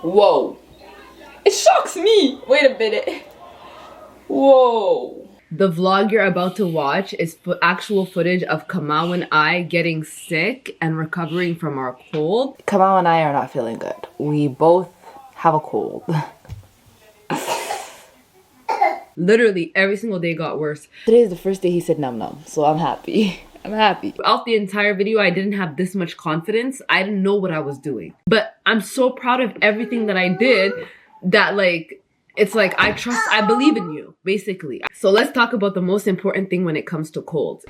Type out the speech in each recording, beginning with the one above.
Whoa. It shocks me. Wait a minute. Whoa. The vlog you're about to watch is actual footage of Kamau and I getting sick and recovering from our cold. Kamau and I are not feeling good. We both have a cold. Literally every single day got worse. Today is the first day he said num num, so I'm happy. I'm happy. Throughout the entire video, I didn't have this much confidence. I didn't know what I was doing. But I'm so proud of everything that I did that like, it's like, I believe in you, basically. So let's talk about the most important thing when it comes to colds.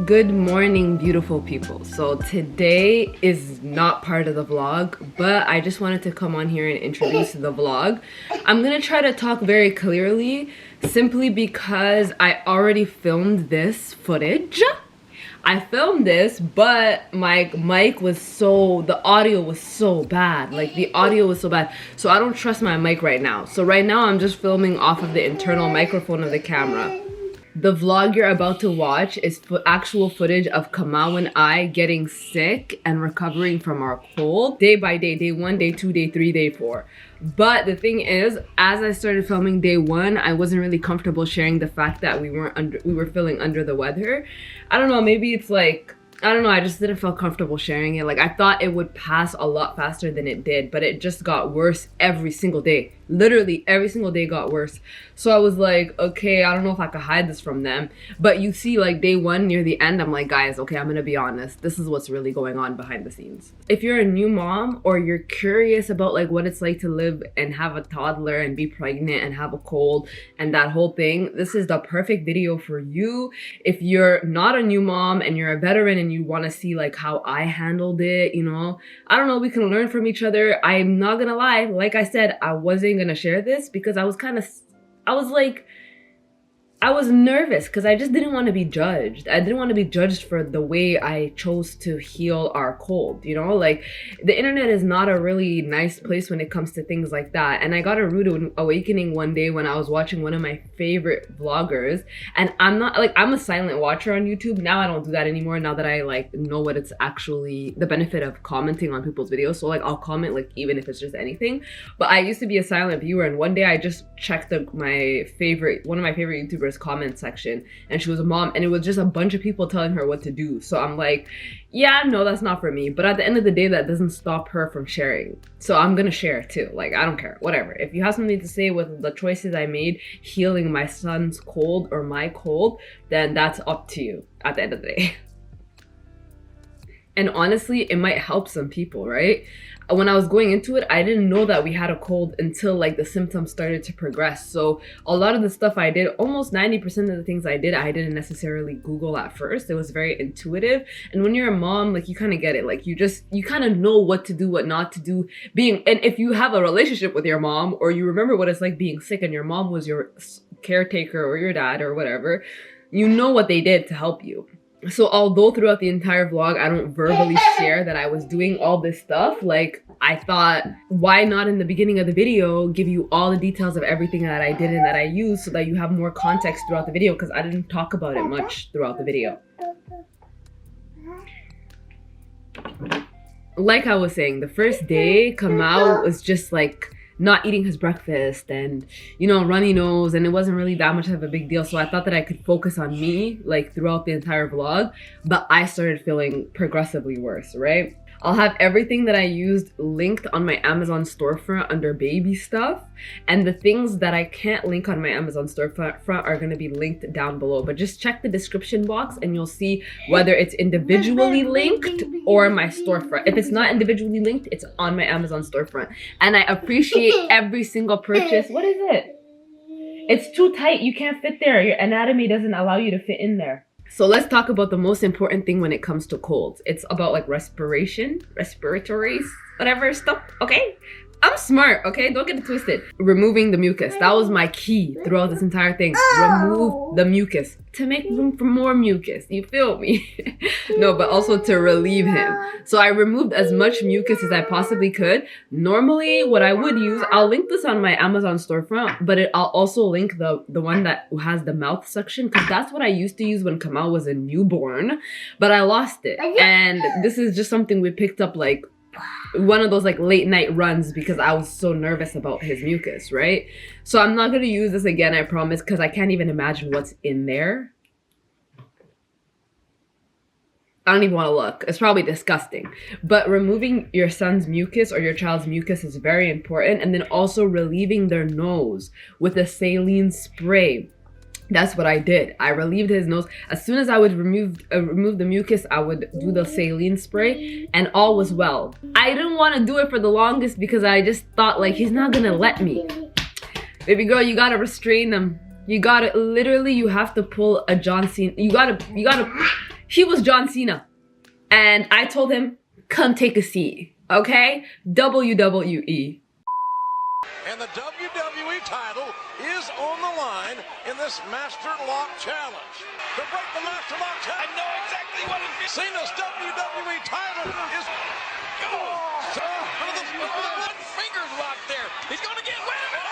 Good morning, beautiful people. So today is not part of the vlog, but I just wanted to come on here and introduce the vlog. I'm gonna try to talk very clearly simply because I already filmed this footage. I filmed this, but my mic was the audio was so bad. Like the audio was so bad. So I don't trust my mic right now. So right now I'm just filming off of the internal microphone of the camera. The vlog you're about to watch is actual footage of Kamau and I getting sick and recovering from our cold day by day, day 1, day 2, day 3, day 4. But the thing is, as I started filming day 1, I wasn't really comfortable sharing the fact that we were feeling under the weather. I don't know, maybe it's like, I don't know, I just didn't feel comfortable sharing it. Like I thought it would pass a lot faster than it did, but it just got worse every single day. Literally every single day got worse. So I was like, okay, I don't know if I could hide this from them. But you see, like day 1 near the end, I'm like, guys, okay, I'm gonna be honest. This is what's really going on behind the scenes. If you're a new mom or you're curious about like what it's like to live and have a toddler and be pregnant and have a cold and that whole thing, this is the perfect video for you. If you're not a new mom and you're a veteran and you want to see like how I handled it, you know, I don't know, we can learn from each other. I'm not gonna lie, like I said, I wasn't gonna share this because I was nervous because I just didn't want to be judged. I didn't want to be judged for the way I chose to heal our cold, you know? Like, the internet is not a really nice place when it comes to things like that. And I got a rude awakening one day when I was watching one of my favorite vloggers. And I'm a silent watcher on YouTube. Now I don't do that anymore, now that I like know what it's actually, the benefit of commenting on people's videos. So like I'll comment like even if it's just anything. But I used to be a silent viewer, and one day I just checked one of my favorite YouTubers comment section, and she was a mom, and it was just a bunch of people telling her what to do. So I'm like, yeah, no, that's not for me. But at the end of the day, that doesn't stop her from sharing. So I'm gonna share too. Like, I don't care, whatever. If you have something to say with the choices I made healing my son's cold or my cold, then that's up to you at the end of the day. And honestly, it might help some people, right? When I was going into it, I didn't know that we had a cold until like the symptoms started to progress. So a lot of the stuff I did, almost 90% of the things I didn't necessarily Google at first. It was very intuitive. And when you're a mom, like you kind of get it. Like you kind of know what to do, what not to do. And if you have a relationship with your mom, or you remember what it's like being sick and your mom was your caretaker or your dad or whatever, you know what they did to help you. So although throughout the entire vlog, I don't verbally share that I was doing all this stuff, like I thought, why not in the beginning of the video give you all the details of everything that I did and that I used so that you have more context throughout the video, because I didn't talk about it much throughout the video. Like I was saying, the first day, Kamau was just like not eating his breakfast and, you know, runny nose, and it wasn't really that much of a big deal. So I thought that I could focus on me like throughout the entire vlog, but I started feeling progressively worse, right? I'll have everything that I used linked on my Amazon storefront under baby stuff, and the things that I can't link on my Amazon storefront are going to be linked down below. But just check the description box and you'll see whether it's individually linked or my storefront. If it's not individually linked, it's on my Amazon storefront. And I appreciate every single purchase. What is it? It's too tight. You can't fit there. Your anatomy doesn't allow you to fit in there. So let's talk about the most important thing when it comes to colds. It's about like respiration, respiratory, whatever stuff, okay? I'm smart, okay? Don't get it twisted. Removing the mucus. That was my key throughout this entire thing. Remove the mucus to make room for more mucus. You feel me? No, but also to relieve him. So I removed as much mucus as I possibly could. Normally, what I would use, I'll link this on my Amazon storefront, but I'll also link the one that has the mouth suction, because that's what I used to use when Kamal was a newborn, but I lost it. And this is just something we picked up like one of those like late night runs because I was so nervous about his mucus, right? So I'm not gonna use this again, I promise, because I can't even imagine what's in there. I don't even want to look. It's probably disgusting. But removing your son's mucus or your child's mucus is very important. And then also relieving their nose with a saline spray. That's what I did. I relieved his nose. As soon as I would remove the mucus, I would do the saline spray, and all was well. I didn't want to do it for the longest because I just thought like, he's not gonna let me. Baby girl, you gotta restrain him. You gotta, literally, you have to pull a John Cena. You gotta, he was John Cena. And I told him, come take a seat, okay? WWE. And the WWE title is on the line in this Master Lock Challenge. To break the Master Lock Challenge, I know exactly what it is. Cena's WWE title is... one finger's locked there. He's gonna get... Wait a minute!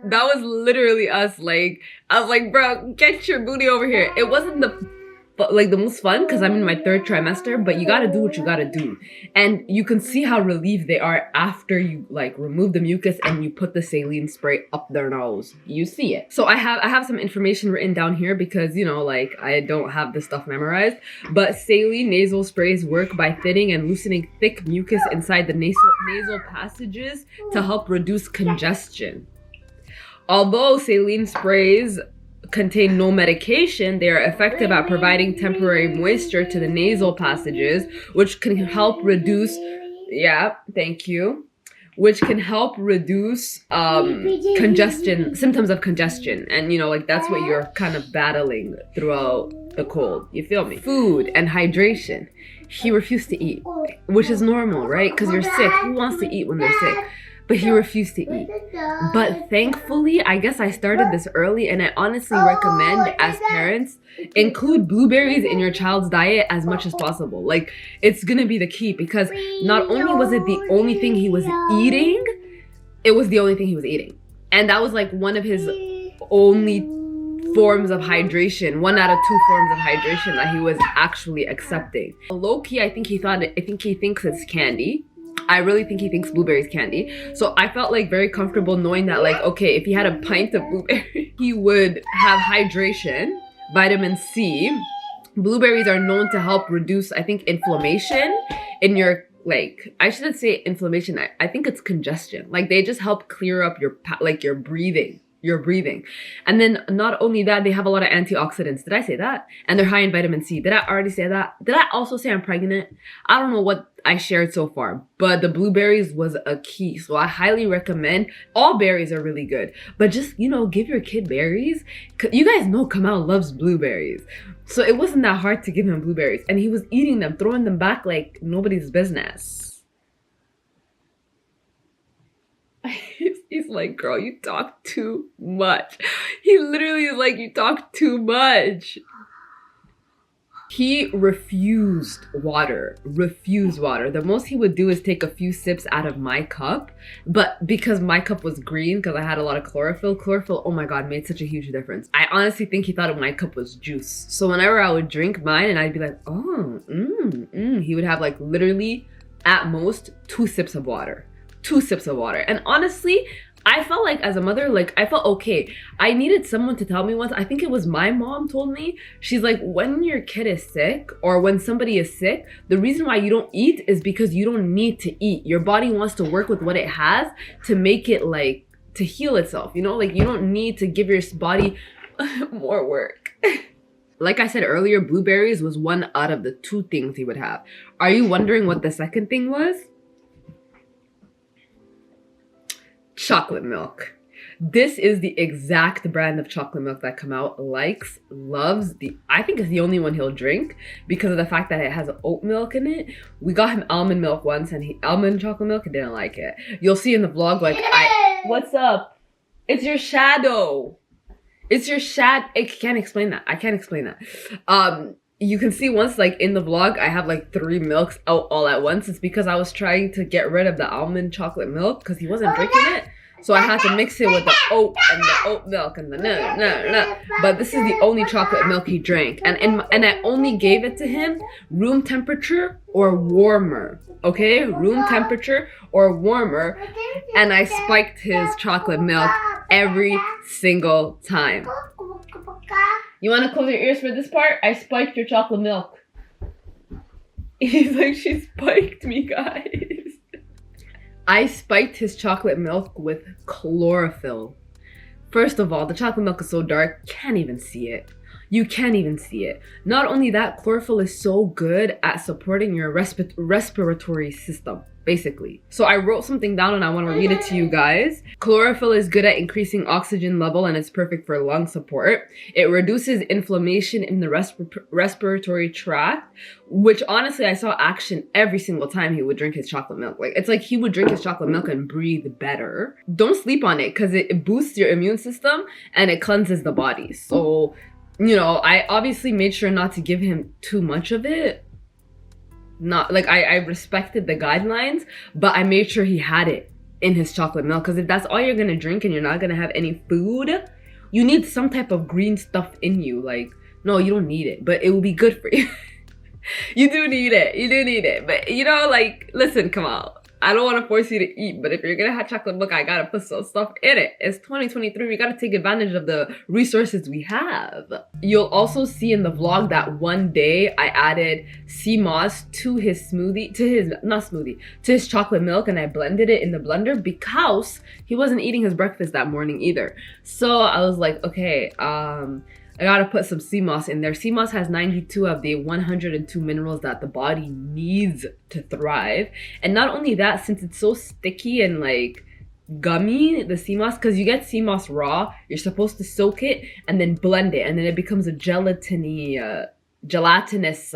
That was literally us. Like, I was like, bro, get your booty over here. It wasn't the most fun because I'm in my 3rd trimester, but you gotta do what you gotta do. And you can see how relieved they are after you like remove the mucus and you put the saline spray up their nose. You see it. So I have some information written down here because, you know, like I don't have this stuff memorized, but saline nasal sprays work by thinning and loosening thick mucus inside the nasal passages to help reduce congestion. Although saline sprays contain no medication, they are effective at providing temporary moisture to the nasal passages, which can help reduce, which can help reduce congestion, symptoms of congestion. And you know, like that's what you're kind of battling throughout the cold. You feel me? Food and hydration. He refused to eat, which is normal, right? Because you're sick. Who wants to eat when they're sick? But he refused to eat. But thankfully, I guess I started this early, and I honestly recommend as parents, include blueberries in your child's diet as much as possible. Like, it's gonna be the key, because not only was it the only thing he was eating, it was the only thing he was eating. And that was like one of his only forms of hydration, 1 out of 2 forms of hydration that he was actually accepting. Low-key, I think he thinks it's candy. I really think he thinks blueberries candy. So I felt like very comfortable knowing that, like, okay, if he had a pint of blueberry, he would have hydration, vitamin C. Blueberries are known to help reduce, I think, inflammation in your, like, I shouldn't say inflammation. I think it's congestion. Like, they just help clear up your breathing. And then not only that, they have a lot of antioxidants. Did I say that? And they're high in vitamin C. Did I already say that? Did I also say I'm pregnant? I don't know what I shared so far, but the blueberries was a key. So I highly recommend. All berries are really good, but just, you know, give your kid berries. You guys know Kamal loves blueberries. So it wasn't that hard to give him blueberries, and he was eating them, throwing them back like nobody's business. He's like, girl, you talk too much. He literally is like, you talk too much. He refused water. The most he would do is take a few sips out of my cup. But because my cup was green, because I had a lot of chlorophyll, oh my God, made such a huge difference. I honestly think he thought my cup was juice. So whenever I would drink mine and I'd be like, oh, he would have like literally at most 2 sips of water. 2 sips of water. And honestly, I felt like as a mother, like I felt okay. I needed someone to tell me once, I think it was my mom told me, she's like, when your kid is sick or when somebody is sick, the reason why you don't eat is because you don't need to eat. Your body wants to work with what it has to make it like, to heal itself, you know? Like you don't need to give your body more work. Like I said earlier, blueberries was one out of the 2 things he would have. Are you wondering what the second thing was? Chocolate milk. This is the exact brand of chocolate milk that Kamau likes, loves. I think it's the only one he'll drink because of the fact that it has oat milk in it. We got him almond milk once and almond chocolate milk and didn't like it. You'll see in the vlog like, what's up? It's your shadow. It's your I can't explain that. I can't explain that. You can see once like in the vlog, I have like 3 milks out all at once. It's because I was trying to get rid of the almond chocolate milk because he wasn't drinking it. So I had to mix it with the oat and the oat milk and the no. But this is the only chocolate milk he drank. And I only gave it to him room temperature or warmer. Okay? Room temperature or warmer. And I spiked his chocolate milk every single time. You want to close your ears for this part? I spiked your chocolate milk. He's like, she spiked me, guys. I spiked his chocolate milk with chlorophyll. First of all, the chocolate milk is so dark, can't even see it. You can't even see it. Not only that, chlorophyll is so good at supporting your respiratory system, basically. So I wrote something down and I want to read it to you guys. Chlorophyll is good at increasing oxygen level and it's perfect for lung support. It reduces inflammation in the respiratory tract, which honestly I saw action every single time he would drink his chocolate milk. Like it's like he would drink his chocolate milk and breathe better. Don't sleep on it because it boosts your immune system and it cleanses the body. So, you know, I obviously made sure not to give him too much of it. Not like I respected the guidelines, but I made sure he had it in his chocolate milk because if that's all you're gonna drink and you're not gonna have any food, you need some type of green stuff in you. Like, no, you don't need it, but it will be good for you. You do need it. But you know, like, listen, come on. I don't want to force you to eat, but if you're gonna have chocolate milk, I gotta put some stuff in it. It's 2023, we gotta take advantage of the resources we have. You'll also see in the vlog that one day I added sea moss to his smoothie, to his chocolate milk, and I blended it in the blender because he wasn't eating his breakfast that morning either. So I was like, okay, I gotta put some sea moss in there. Sea moss has 92 of the 102 minerals that the body needs to thrive. And not only that, since it's so sticky and like gummy, the sea moss, because you get sea moss raw, you're supposed to soak it and then blend it, and then it becomes a gelatinous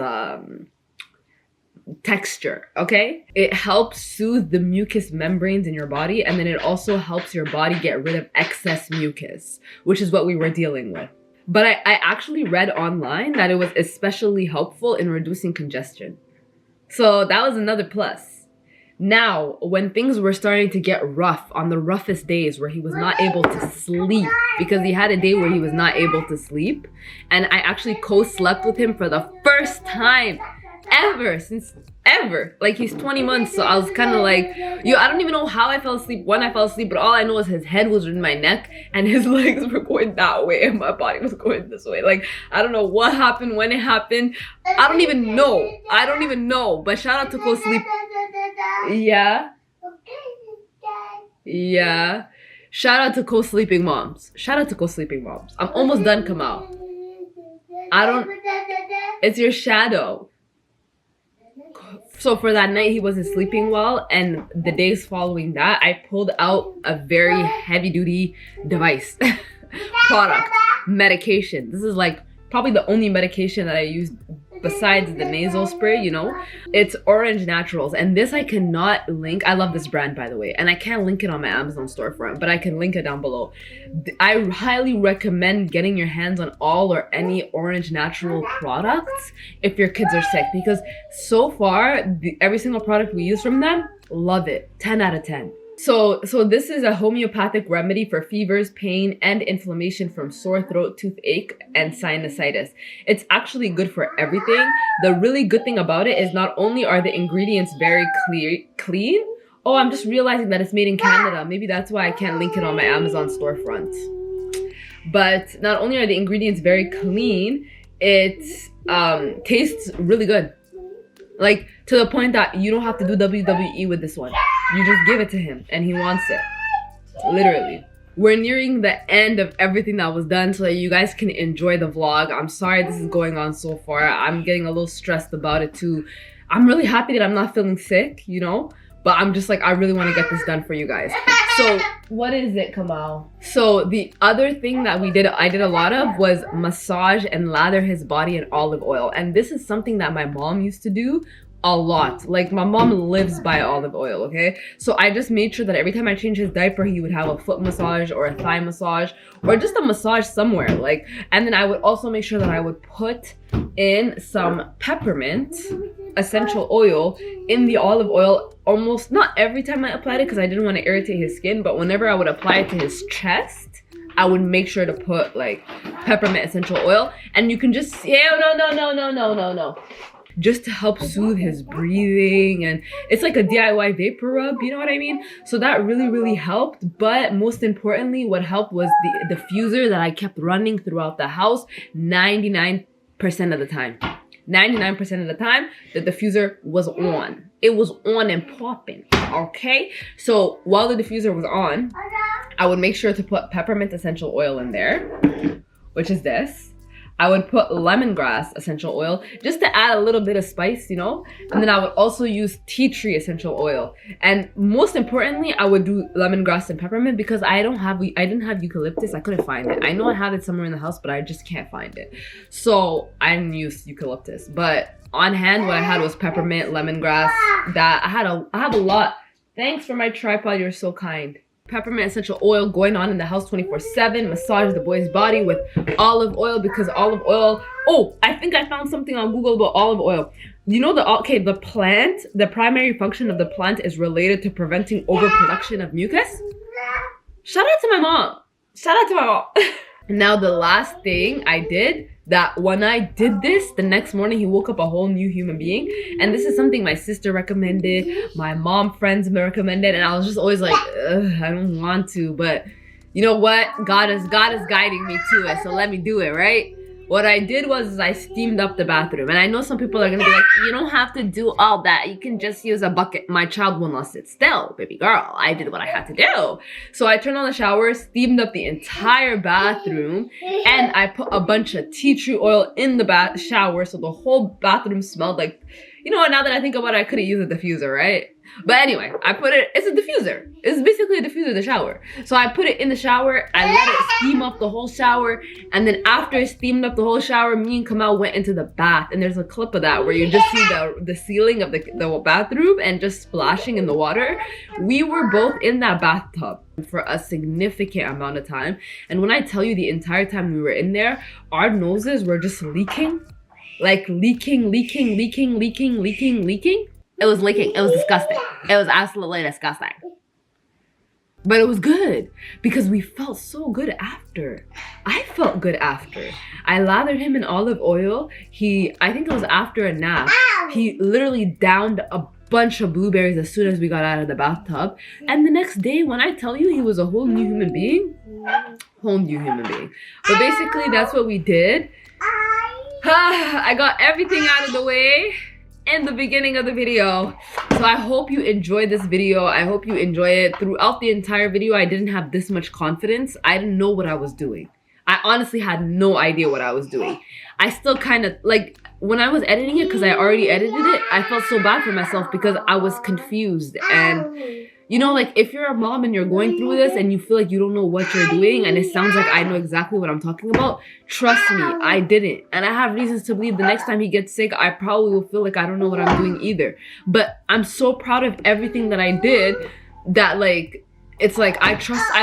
texture, okay? It helps soothe the mucous membranes in your body, and then it also helps your body get rid of excess mucus, which is what we were dealing with. But I actually read online that it was especially helpful in reducing congestion. So that was another plus. Now, when things were starting to get rough, on the roughest days where he was not able to sleep, because he had a day where he was not able to sleep, and I actually co-slept with him for the first time ever. Like, he's 20 months, so I was kind of like, I don't even know how I fell asleep, when I fell asleep, but all I know is his head was in my neck and his legs were going that way and my body was going this way. Like, I don't know what happened, when it happened. I don't even know. But shout out to co-sleep. Yeah. Shout out to co-sleeping moms. I'm almost done, Kamau. It's your shadow. So for that night, he wasn't sleeping well, and the days following that, I pulled out a very heavy-duty device, product, medication. This is like probably the only medication that I used besides the nasal spray, you know, it's Orange Naturals. And this I cannot link. I love this brand, by the way, and I can't link it on my Amazon storefront, but I can link it down below. I highly recommend getting your hands on all or any Orange Natural products if your kids are sick, because so far every single product we use from them, love it. 10 out of 10. So this is a homeopathic remedy for fevers, pain, and inflammation from sore throat, toothache, and sinusitis. It's actually good for everything. The really good thing about it is not only are the ingredients very clean. Oh, I'm just realizing that it's made in Canada. Maybe that's why I can't link it on my Amazon storefront. But not only are the ingredients very clean, it tastes really good. Like, to the point that you don't have to do WWE with this one. You just give it to him and he wants it. Literally. We're nearing the end of everything that was done so that you guys can enjoy the vlog. I'm sorry this is going on so far. I'm getting a little stressed about it too. I'm really happy that I'm not feeling sick, you know? But I'm just like, I really want to get this done for you guys. So, what is it, Kamal? So, the other thing that I did a lot of was massage and lather his body in olive oil. And this is something that my mom used to do a lot. Like, my mom lives by olive oil, okay? So I just made sure that every time I changed his diaper, he would have a foot massage or a thigh massage or just a massage somewhere. Like, and then I would also make sure that I would put in some peppermint essential oil in the olive oil almost, not every time I applied it because I didn't want to irritate his skin, but whenever I would apply it to his chest, I would make sure to put like peppermint essential oil. And you can just see, no. Just to help soothe his breathing, and it's like a DIY vapor rub, you know what I mean? So that really helped. But most importantly, what helped was the diffuser that I kept running throughout the house 99% of the time. 99% of the time, the diffuser was on. It was on and popping, okay? So while the diffuser was on, I would make sure to put peppermint essential oil in there, which is this. I would put lemongrass essential oil just to add a little bit of spice, you know? And then I would also use tea tree essential oil. And most importantly, I would do lemongrass and peppermint because I didn't have eucalyptus. I couldn't find it. I know I have it somewhere in the house, but I just can't find it. So I didn't use eucalyptus. But on hand, what I had was peppermint, lemongrass. That I have a lot. Thanks for my tripod. You're so kind. Peppermint essential oil going on in the house 24/7. Massage the boy's body with olive oil because olive oil. Oh, I think I found something on Google about olive oil. You know the plant, the primary function of the plant is related to preventing overproduction of mucus. Shout out to my mom. Now the last thing I did, that when I did this, the next morning he woke up a whole new human being. And this is something my sister recommended, my mom friends recommended, and I was just always like, ugh, I don't want to, but you know what? God is guiding me to it, so let me do it, right? What I did was I steamed up the bathroom. And I know some people are gonna be like, you don't have to do all that. You can just use a bucket. My child will not sit still, baby girl. I did what I had to do. So I turned on the shower, steamed up the entire bathroom, and I put a bunch of tea tree oil in the shower so the whole bathroom smelled like, you know what, now that I think about it, I could have used a diffuser, right? But anyway, it's a diffuser. It's basically a diffuser, the shower. So I put it in the shower, I let it steam up the whole shower, and then after it steamed up the whole shower, me and Kamal went into the bath, and there's a clip of that where you just see the ceiling of the bathroom and just splashing in the water. We were both in that bathtub for a significant amount of time, and when I tell you the entire time we were in there, our noses were just leaking. Like leaking. It was leaking. It was disgusting. It was absolutely disgusting. But it was good because we felt so good after. I felt good after. I lathered him in olive oil. I think it was after a nap. He literally downed a bunch of blueberries as soon as we got out of the bathtub. And the next day, when I tell you he was a whole new human being. But basically, that's what we did. I got everything out of the way in the beginning of the video. So I hope you enjoyed this video. I hope you enjoy it. Throughout the entire video, I didn't have this much confidence. I didn't know what I was doing. I honestly had no idea what I was doing. I still kind of, like, when I was editing it, because I already edited it, I felt so bad for myself because I was confused. And, You know, like if you're a mom and you're going through this and you feel like you don't know what you're doing and it sounds like I know exactly what I'm talking about, trust me, I didn't. And I have reasons to believe the next time he gets sick, I probably will feel like I don't know what I'm doing either. But I'm so proud of everything that I did that like, it's like I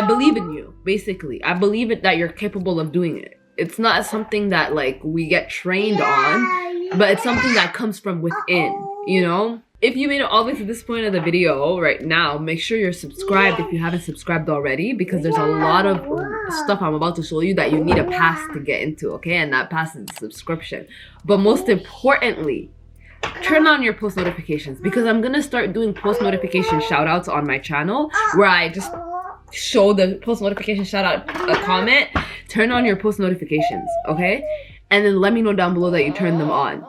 believe in you, basically. I believe it that you're capable of doing it. It's not something that like we get trained on, but it's something that comes from within, you know? If you made it all the way to this point of the video right now, make sure you're subscribed if you haven't subscribed already, because there's a lot of stuff I'm about to show you that you need a pass to get into, okay? And that pass is subscription. But most importantly, turn on your post notifications, because I'm gonna start doing post notification shout outs on my channel where I just show the post notification shout out a comment. Turn on your post notifications, okay? And then let me know down below that you turned them on.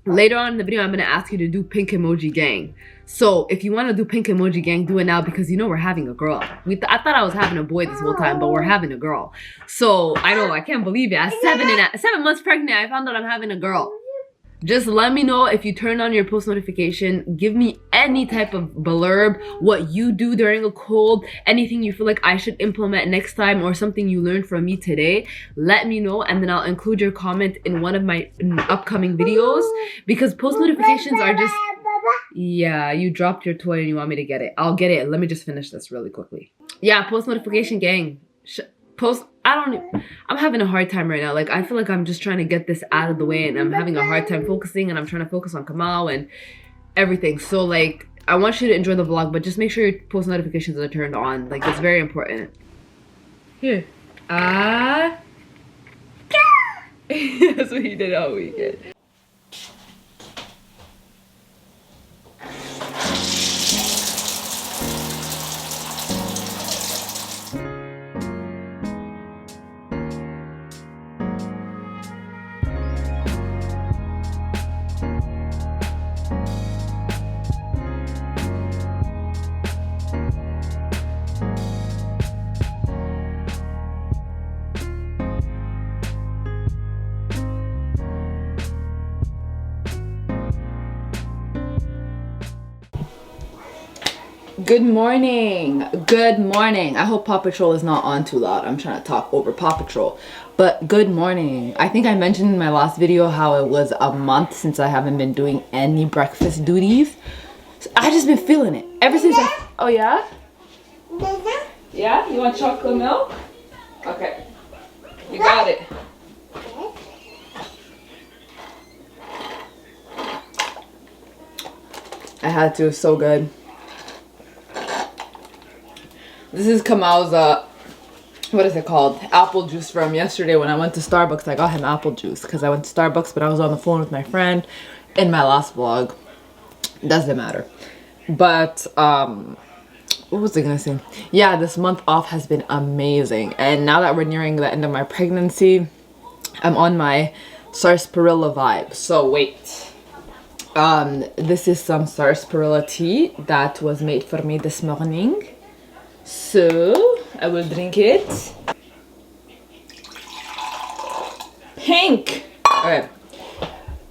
Later on in the video, I'm gonna ask you to do pink emoji gang. So if you want to do pink emoji gang, do it now, because you know we're having a girl. I thought I was having a boy this whole time, but we're having a girl. So I know, I can't believe it. At 7 months pregnant, I found out I'm having a girl. Just let me know if you turn on your post notification. Give me any type of blurb, what you do during a cold, anything you feel like I should implement next time, or something you learned from me today. Let me know, and then I'll include your comment in one of my upcoming videos, because post notifications are just... Yeah, you dropped your toy and you want me to get it. I'll get it. Let me just finish this really quickly. Yeah, post notification gang. I'm having a hard time right now. Like, I feel like I'm just trying to get this out of the way, and I'm having a hard time focusing, and I'm trying to focus on Kamal and everything. So like, I want you to enjoy the vlog, but just make sure your post notifications are turned on. Like, it's very important. Here. That's what he did all weekend. Good morning. Good morning. I hope Paw Patrol is not on too loud. I'm trying to talk over Paw Patrol. But good morning. I think I mentioned in my last video how it was a month since I haven't been doing any breakfast duties. So I just been feeling it. Ever since I... Oh, yeah? Yeah? You want chocolate milk? Okay. You got it. I had to. So good. This is Kamal's, what is it called? Apple juice from yesterday when I went to Starbucks. I got him apple juice because I went to Starbucks, but I was on the phone with my friend in my last vlog. Doesn't matter. But, what was I gonna say? Yeah, this month off has been amazing. And now that we're nearing the end of my pregnancy, I'm on my sarsaparilla vibe. So wait. This is some sarsaparilla tea that was made for me this morning. So, I will drink it. Pink! Okay,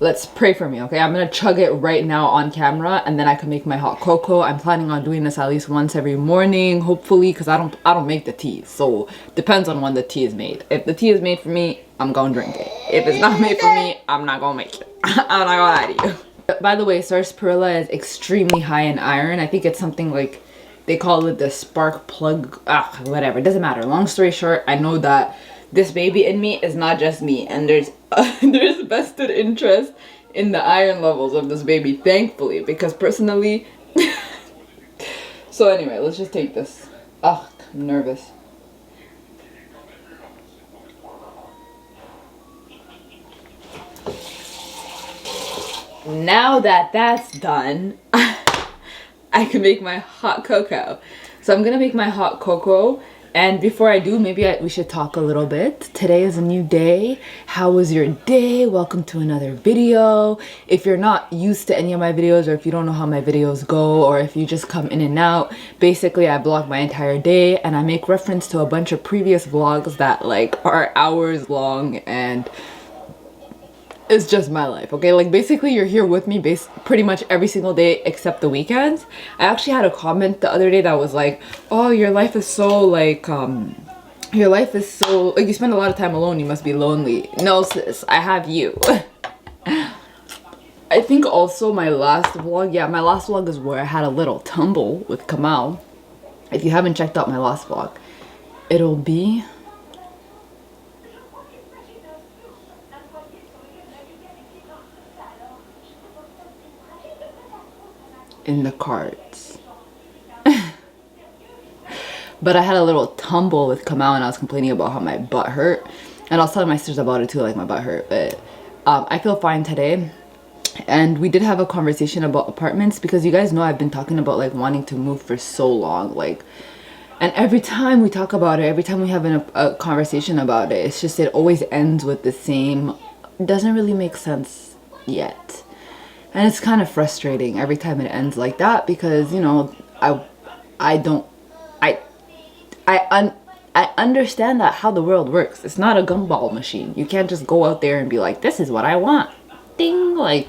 let's pray for me, okay? I'm gonna chug it right now on camera, and then I can make my hot cocoa. I'm planning on doing this at least once every morning, hopefully, because I don't make the tea. So, depends on when the tea is made. If the tea is made for me, I'm gonna drink it. If it's not made for me, I'm not gonna make it. I'm not gonna lie to you. By the way, sarsaparilla is extremely high in iron. I think it's something like... They call it the spark plug, whatever, it doesn't matter. Long story short, I know that this baby in me is not just me, and there's vested interest in the iron levels of this baby, thankfully, because personally... So anyway, let's just take this. I'm nervous. Now that that's done, I can make my hot cocoa. So I'm gonna make my hot cocoa, and before I do, maybe we should talk a little bit. Today is a new day. How was your day? Welcome to another video. If you're not used to any of my videos, or if you don't know how my videos go, or if you just come in and out, basically I vlog my entire day, and I make reference to a bunch of previous vlogs that like are hours long, and It's just my life, okay? Like basically you're here with me pretty much every single day except the weekends. I actually had a comment the other day that was like, oh, your life is so like your life is so like you spend a lot of time alone, you must be lonely. No sis, I have you. I think also my last vlog, yeah, my last vlog is where I had a little tumble with Kamal. If you haven't checked out my last vlog, it'll be in the cards. But I had a little tumble with Kamal and I was complaining about how my butt hurt. And I was telling my sisters about it too, like my butt hurt. But I feel fine today. And we did have a conversation about apartments because you guys know I've been talking about like wanting to move for so long. Like, and every time we talk about it, every time we have a conversation about it, it's just it always ends with the same, doesn't really make sense yet. And it's kind of frustrating every time it ends like that because, you know, I understand that how the world works. It's not a gumball machine. You can't just go out there and be like, this is what I want. Ding! Like,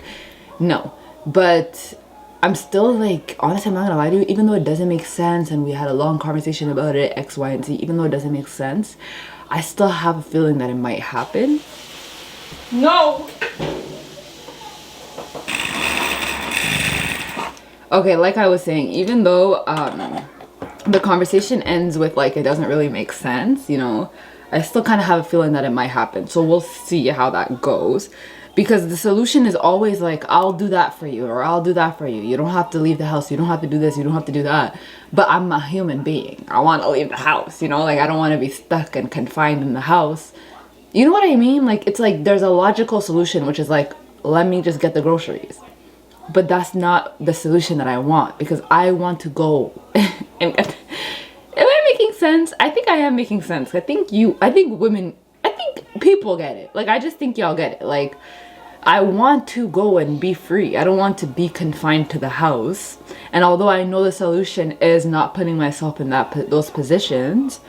no. But I'm still like, honestly, I'm not gonna lie to you, even though it doesn't make sense and we had a long conversation about it, X, Y, and Z, even though it doesn't make sense, I still have a feeling that it might happen. No! Okay, like I was saying, even though the conversation ends with like it doesn't really make sense, you know, I still kind of have a feeling that it might happen. So we'll see how that goes. Because the solution is always like, I'll do that for you or I'll do that for you. You don't have to leave the house. You don't have to do this. You don't have to do that. But I'm a human being. I want to leave the house, you know, like I don't want to be stuck and confined in the house. You know what I mean? Like, it's like there's a logical solution, which is like, let me just get the groceries. But that's not the solution that I want because I want to go and get. Am I making sense? I think I am making sense. I think women, I think people get it. Like, I just think y'all get it. Like, I want to go and be free. I don't want to be confined to the house. And although I know the solution is not putting myself in those positions,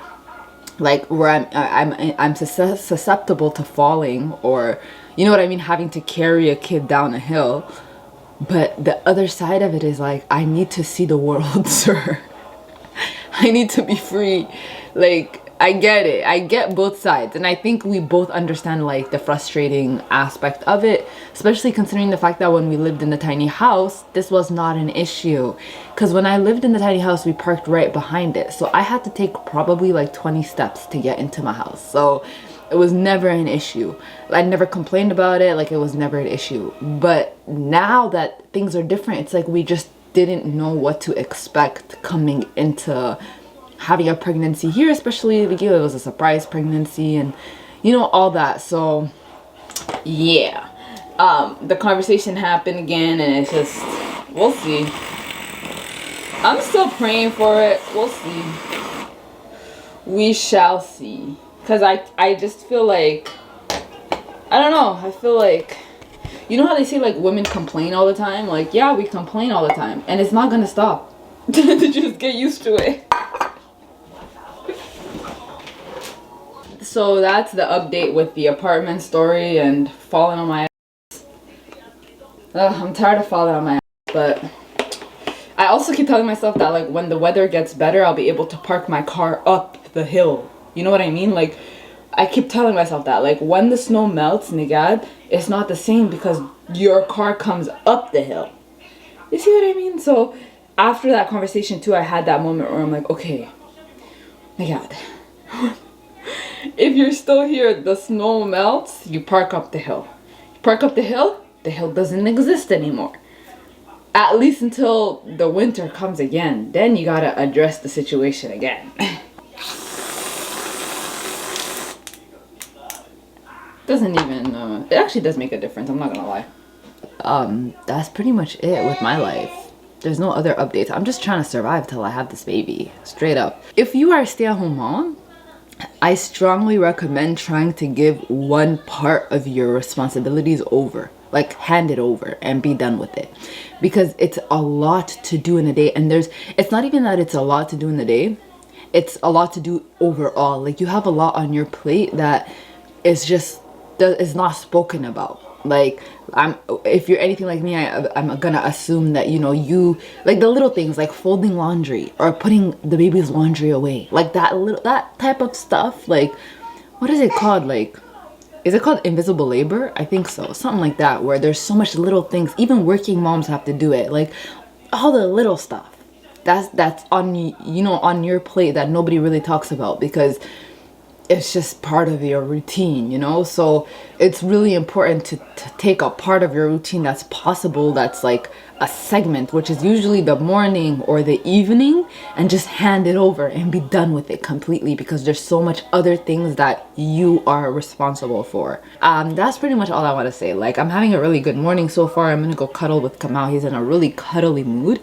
like where I'm susceptible to falling or, you know what I mean, having to carry a kid down a hill. But the other side of it is like, I need to see the world, sir. I need to be free. Like, I get it. I get both sides. And I think we both understand like the frustrating aspect of it, especially considering the fact that when we lived in the tiny house, this was not an issue. Because when I lived in the tiny house, we parked right behind it. So I had to take probably like 20 steps to get into my house. So it was never an issue. I never complained about it. Like, it was never an issue. But now that things are different, it's like we just didn't know what to expect coming into having a pregnancy here, especially like, it was a surprise pregnancy and, you know, all that. So yeah, the conversation happened again and it's just, we'll see. I'm still praying for it. We'll see. We shall see. Because I just feel like, I don't know, I feel like, you know how they say like women complain all the time? Like, yeah, we complain all the time and it's not gonna stop. Just get used to it. So that's the update with the apartment story and falling on my ass. I'm tired of falling on my ass, but I also keep telling myself that like when the weather gets better, I'll be able to park my car up the hill. You know what I mean? Like, I keep telling myself that like when the snow melts, nagad, it's not the same because your car comes up the hill. You see what I mean? So after that conversation too, I had that moment where I'm like, okay, nagad, if you're still here, the snow melts, you park up the hill. You park up the hill doesn't exist anymore. At least until the winter comes again. Then you gotta address the situation again. Doesn't even, it actually does make a difference, I'm not gonna lie. That's pretty much it with my life. There's no other updates. I'm just trying to survive till I have this baby. Straight up. If you are a stay-at-home mom, I strongly recommend trying to give one part of your responsibilities over. Like, hand it over and be done with it. Because it's a lot to do in a day. And it's not even that it's a lot to do in the day. It's a lot to do overall. Like, you have a lot on your plate that is just, is not spoken about. Like, if you're anything like me, I'm gonna assume that, you know, you like the little things like folding laundry or putting the baby's laundry away, like that type of stuff. Like, what is it called? Like, is it called invisible labor? I think so, something like that, where there's so much little things. Even working moms have to do it. Like, all the little stuff that's on, you know, on your plate that nobody really talks about, because it's just part of your routine, you know. So it's really important to take a part of your routine that's possible, that's like a segment, which is usually the morning or the evening, and just hand it over and be done with it completely, because there's so much other things that you are responsible for. That's pretty much all I want to say. Like, I'm having a really good morning so far. I'm gonna go cuddle with Kamal. He's in a really cuddly mood.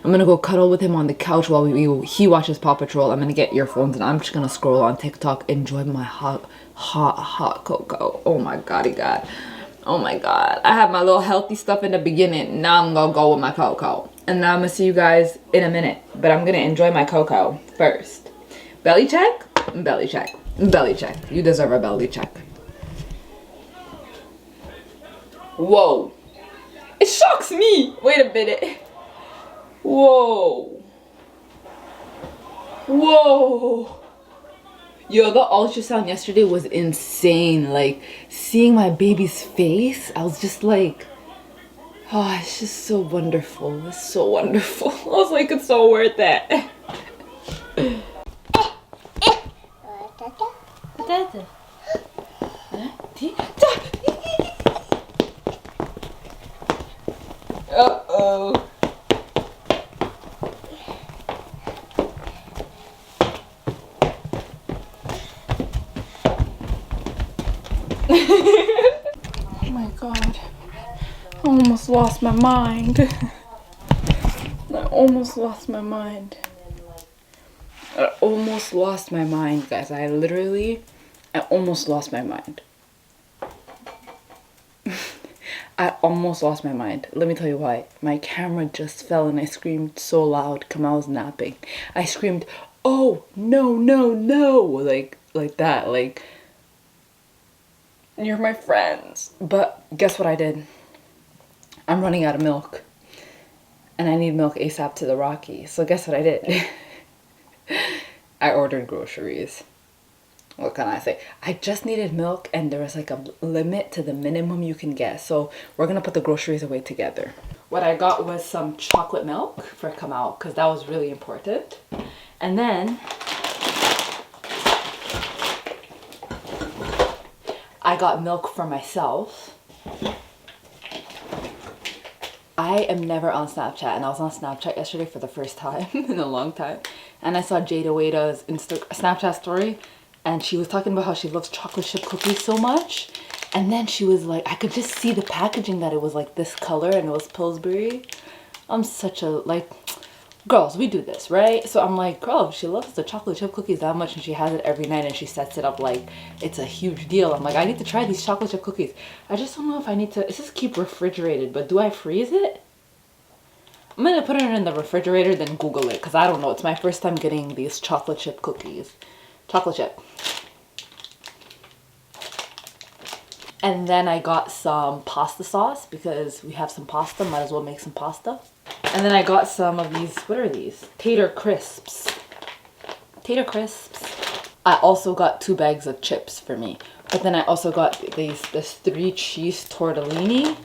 I'm gonna go cuddle with him on the couch while he watches Paw Patrol. I'm gonna get earphones and I'm just gonna scroll on TikTok, enjoy my hot cocoa. Oh my god, oh my god. I had my little healthy stuff in the beginning. Now I'm gonna go with my cocoa. And now I'm gonna see you guys in a minute. But I'm gonna enjoy my cocoa first. Belly check? Belly check. Belly check. You deserve a belly check. Whoa. It shocks me. Wait a minute. Whoa. Whoa. Yo, the ultrasound yesterday was insane. Like, seeing my baby's face, I was just like, oh, it's just so wonderful. It's so wonderful. I was like, it's so worth it. Uh-oh. Oh my god. I almost lost my mind. I almost lost my mind. I almost lost my mind, guys. I almost lost my mind. I almost lost my mind. Let me tell you why. My camera just fell and I screamed so loud. Kamal was napping. I screamed, oh, no, no, no. Like that. Like, you're my friends. But guess what I did? I'm running out of milk. And I need milk ASAP to the Rocky. So guess what I did? I ordered groceries. What can I say? I just needed milk and there was like a limit to the minimum you can get. So we're gonna put the groceries away together. What I got was some chocolate milk for Kamal because that was really important. And then I got milk for myself. I am never on Snapchat, and I was on Snapchat yesterday for the first time in a long time. And I saw Jada Waita's Snapchat story, and she was talking about how she loves chocolate chip cookies so much. And then she was like, I could just see the packaging that it was like this color and it was Pillsbury. I'm such a, like, girls, we do this, right? So I'm like, girl, if she loves the chocolate chip cookies that much and she has it every night and she sets it up like it's a huge deal. I'm like, I need to try these chocolate chip cookies. I just don't know if I need to, it says keep refrigerated, but do I freeze it? I'm gonna put it in the refrigerator, then Google it, because I don't know. It's my first time getting these chocolate chip cookies. Chocolate chip. And then I got some pasta sauce because we have some pasta, might as well make some pasta. And then I got some of these, what are these? Tater crisps. Tater crisps. I also got 2 bags of chips for me. But then I also got this 3 cheese tortellini.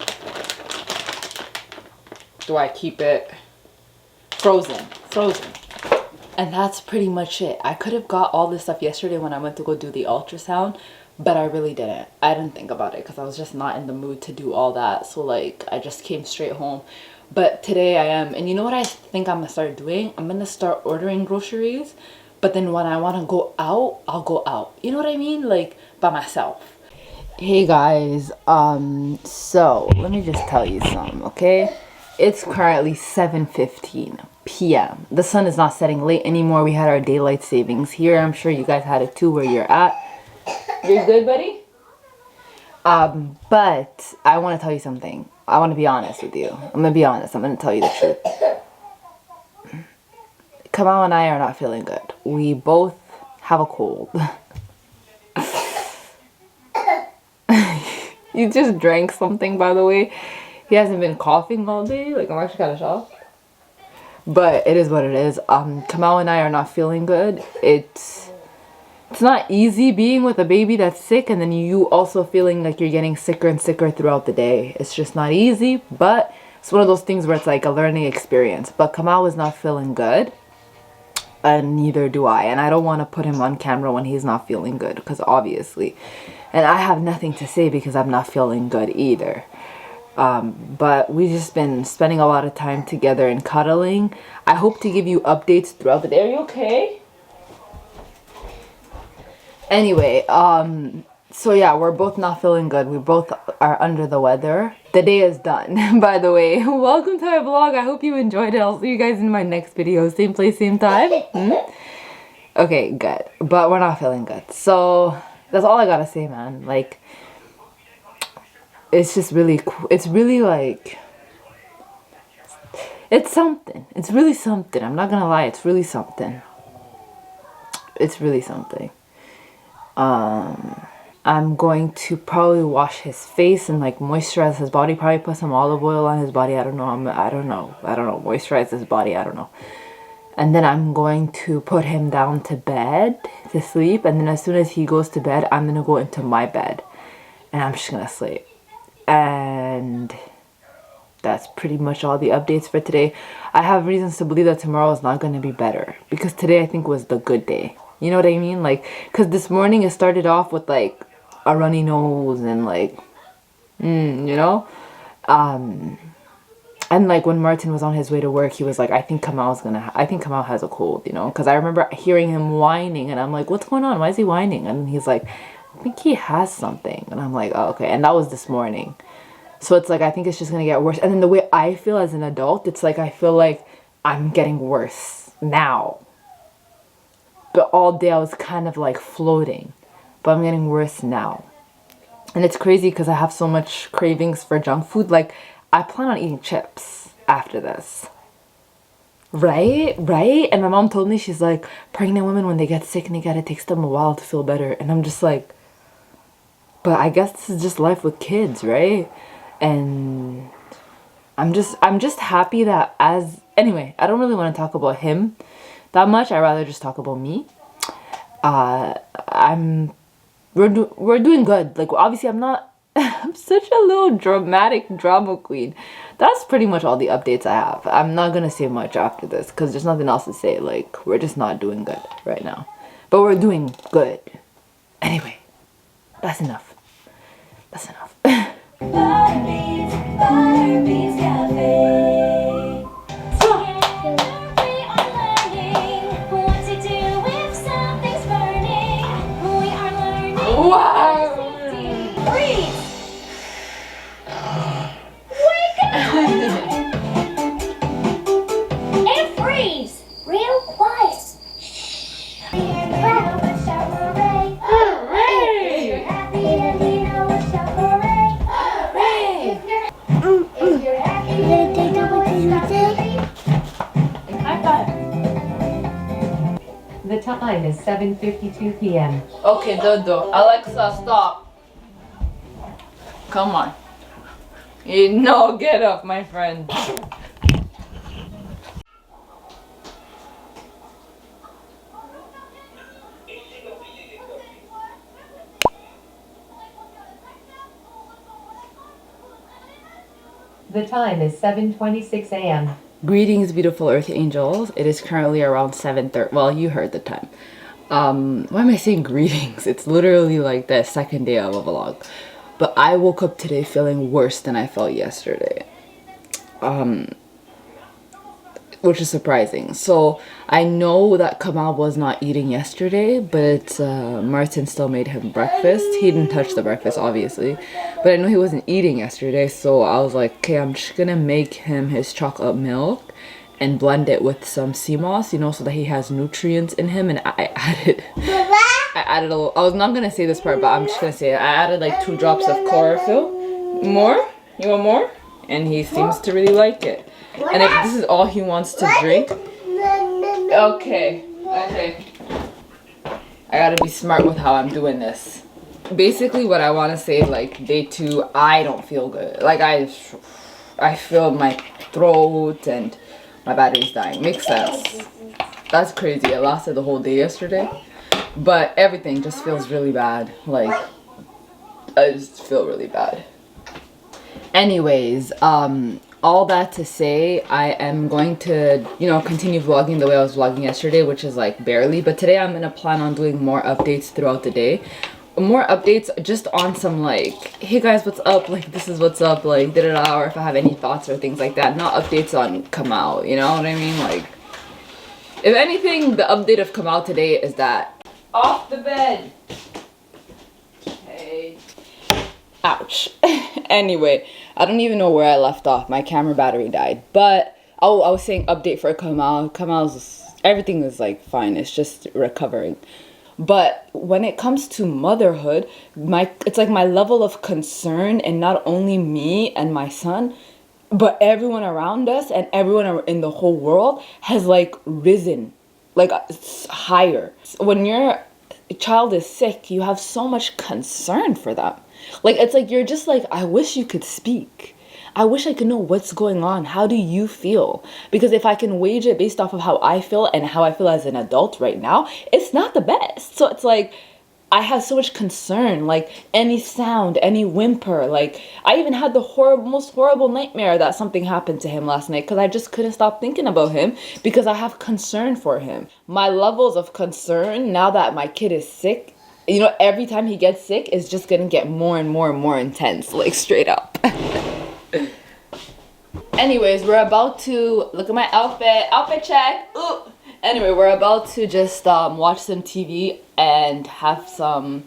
Do I keep it frozen? Frozen. And that's pretty much it. I could have got all this stuff yesterday when I went to go do the ultrasound, but I really didn't. I didn't think about it because I was just not in the mood to do all that. So like, I just came straight home. But today I am. And you know what I think I'm gonna start doing? I'm gonna start ordering groceries. But then when I want to go out, I'll go out. You know what I mean? Like, by myself. Hey guys, so let me just tell you something, okay? It's currently 7:15 p.m. The sun is not setting late anymore. We had our daylight savings here. I'm sure you guys had it too where you're at. You're good, buddy? But I want to tell you something. I want to be honest with you. I'm going to be honest. I'm going to tell you the truth. Kamal and I are not feeling good. We both have a cold. He just drank something, by the way. He hasn't been coughing all day. Like, I'm actually kind of shocked. But it is what it is. Kamal and I are not feeling good. It's not easy being with a baby that's sick and then you also feeling like you're getting sicker and sicker throughout the day. It's just not easy, but it's one of those things where it's like a learning experience. But Kamal is not feeling good, and neither do I. And I don't want to put him on camera when he's not feeling good, because obviously. And I have nothing to say because I'm not feeling good either. But we've just been spending a lot of time together and cuddling. I hope to give you updates throughout the day. Are you okay? Anyway, so yeah, we're both not feeling good. We both are under the weather. The day is done, by the way. Welcome to my vlog. I hope you enjoyed it. I'll see you guys in my next video. Same place, same time. Okay, good. But we're not feeling good. So that's all I gotta say, man. Like, it's just really cool. It's really like, it's something. It's really something. I'm not gonna lie. It's really something. It's really something. I'm going to probably wash his face and like moisturize his body. Probably put some olive oil on his body. I don't know. I don't know. Moisturize his body. I don't know. And then I'm going to put him down to bed to sleep. And then as soon as he goes to bed, I'm gonna go into my bed and I'm just gonna sleep. And that's pretty much all the updates for today. I have reasons to believe that tomorrow is not gonna be better because today I think was the good day. You know what I mean? Like, because this morning it started off with like a runny nose and like, you know? And like when Martin was on his way to work, he was like, I think Kamal has a cold, you know? Because I remember hearing him whining and I'm like, what's going on? Why is he whining? And he's like, I think he has something. And I'm like, oh, okay. And that was this morning. So it's like, I think it's just going to get worse. And then the way I feel as an adult, it's like, I feel like I'm getting worse now. But all day I was kind of like floating. But I'm getting worse now. And it's crazy because I have so much cravings for junk food. Like, I plan on eating chips after this. Right? And my mom told me, she's like, pregnant women, when they get sick and it takes them a while to feel better. And I'm just like, but I guess this is just life with kids, right? And I'm just happy that anyway, I don't really want to talk about him that much. I'd rather just talk about me. We're doing good. Like, obviously I'm not, I'm such a little dramatic drama queen. That's pretty much all the updates I have. I'm not gonna say much after this because there's nothing else to say. Like, we're just not doing good right now. But we're doing good. Anyway, that's enough. That's enough. Barbie's Cafe. Wow! Freeze! Wake up! And freeze! Real quiet. Hooray! If you're happy and you know it's a hooray. Hooray! If you're happy and you know it's a hooray. High five. The time is 7:52 p.m. Okay, Dodo. Alexa, stop. Come on. No, get up, my friend. The time is 7:26 a.m. Greetings, beautiful earth angels. It is currently around 7:30. Well, you heard the time. Why am I saying greetings? It's literally like the second day of a vlog. But I woke up today feeling worse than I felt yesterday. Which is surprising. So I know that Kamal was not eating yesterday, but Martin still made him breakfast. He didn't touch the breakfast, obviously. But I know he wasn't eating yesterday, so I was like, okay, I'm just gonna make him his chocolate milk and blend it with some sea moss, you know, so that he has nutrients in him. And I added a little, I was not gonna say this part, but I'm just gonna say it. I added like 2 drops of chlorophyll. More? You want more? And he seems to really like it. And if this is all he wants to drink, okay. I gotta be smart with how I'm doing this. basically what I want to say, like day 2, I don't feel good. Like I feel my throat and my battery's dying. Makes sense. That's crazy. It lasted the whole day yesterday, but everything just feels really bad. Like I just feel really bad. Anyways, all that to say, I am going to, you know, continue vlogging the way I was vlogging yesterday, which is like barely. But today I'm gonna plan on doing more updates throughout the day. More updates just on some like, hey guys, what's up? Like, this is what's up, like, da-da-da, or if I have any thoughts or things like that. Not updates on Kamal, you know what I mean? Like, if anything, the update of Kamal today is that off the bed. Hey. Ouch. Anyway, I don't even know where I left off. My camera battery died. But, oh, I was saying update for Kamal. Kamal's, everything is like fine. It's just recovering. But when it comes to motherhood, it's like my level of concern, and not only me and my son, but everyone around us and everyone in the whole world has like risen, like higher. When your child is sick, you have so much concern for them. Like, it's like you're just like, I wish you could speak. I wish I could know what's going on. How do you feel? Because if I can wage it based off of how I feel and how I feel as an adult right now, it's not the best. So it's like, I have so much concern, like any sound, any whimper. Like, I even had the most horrible nightmare that something happened to him last night because I just couldn't stop thinking about him because I have concern for him. My levels of concern now that my kid is sick, you know, every time he gets sick is just gonna get more and more and more intense, like straight up. Anyways, we're about to look at my outfit check. Ooh. Anyway, we're about to just watch some TV and have some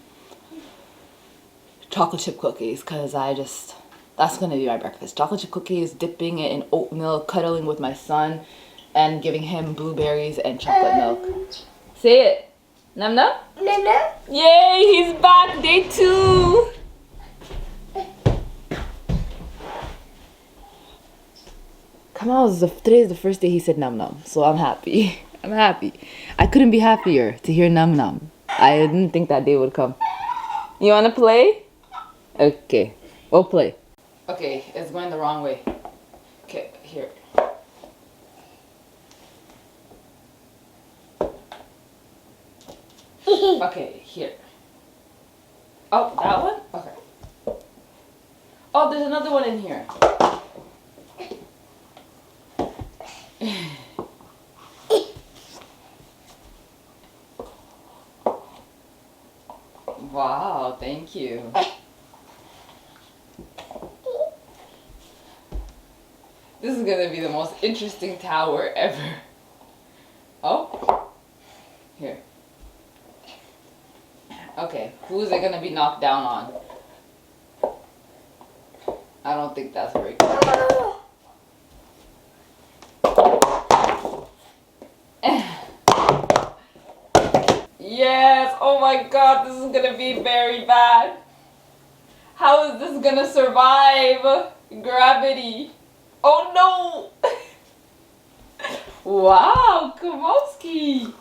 chocolate chip cookies because that's gonna be my breakfast. Chocolate chip cookies, dipping it in oatmeal, cuddling with my son, and giving him blueberries and chocolate milk. Say it. Num num? Num num? Yay, he's back, day 2. Today's the first day he said num num, so I'm happy. I'm happy. I couldn't be happier to hear num num. I didn't think that day would come. You wanna play? Okay, we'll play. Okay, it's going the wrong way. Okay, here. Okay, here. Oh, that one? Okay. Oh, there's another one in here. Wow, thank you. This is gonna be the most interesting tower ever. Oh, here. Okay, who's it gonna be knocked down on? I don't think that's very cool. Yes, oh my god, this is gonna be very bad. How is this gonna survive gravity? Oh no! Wow, Kowalski!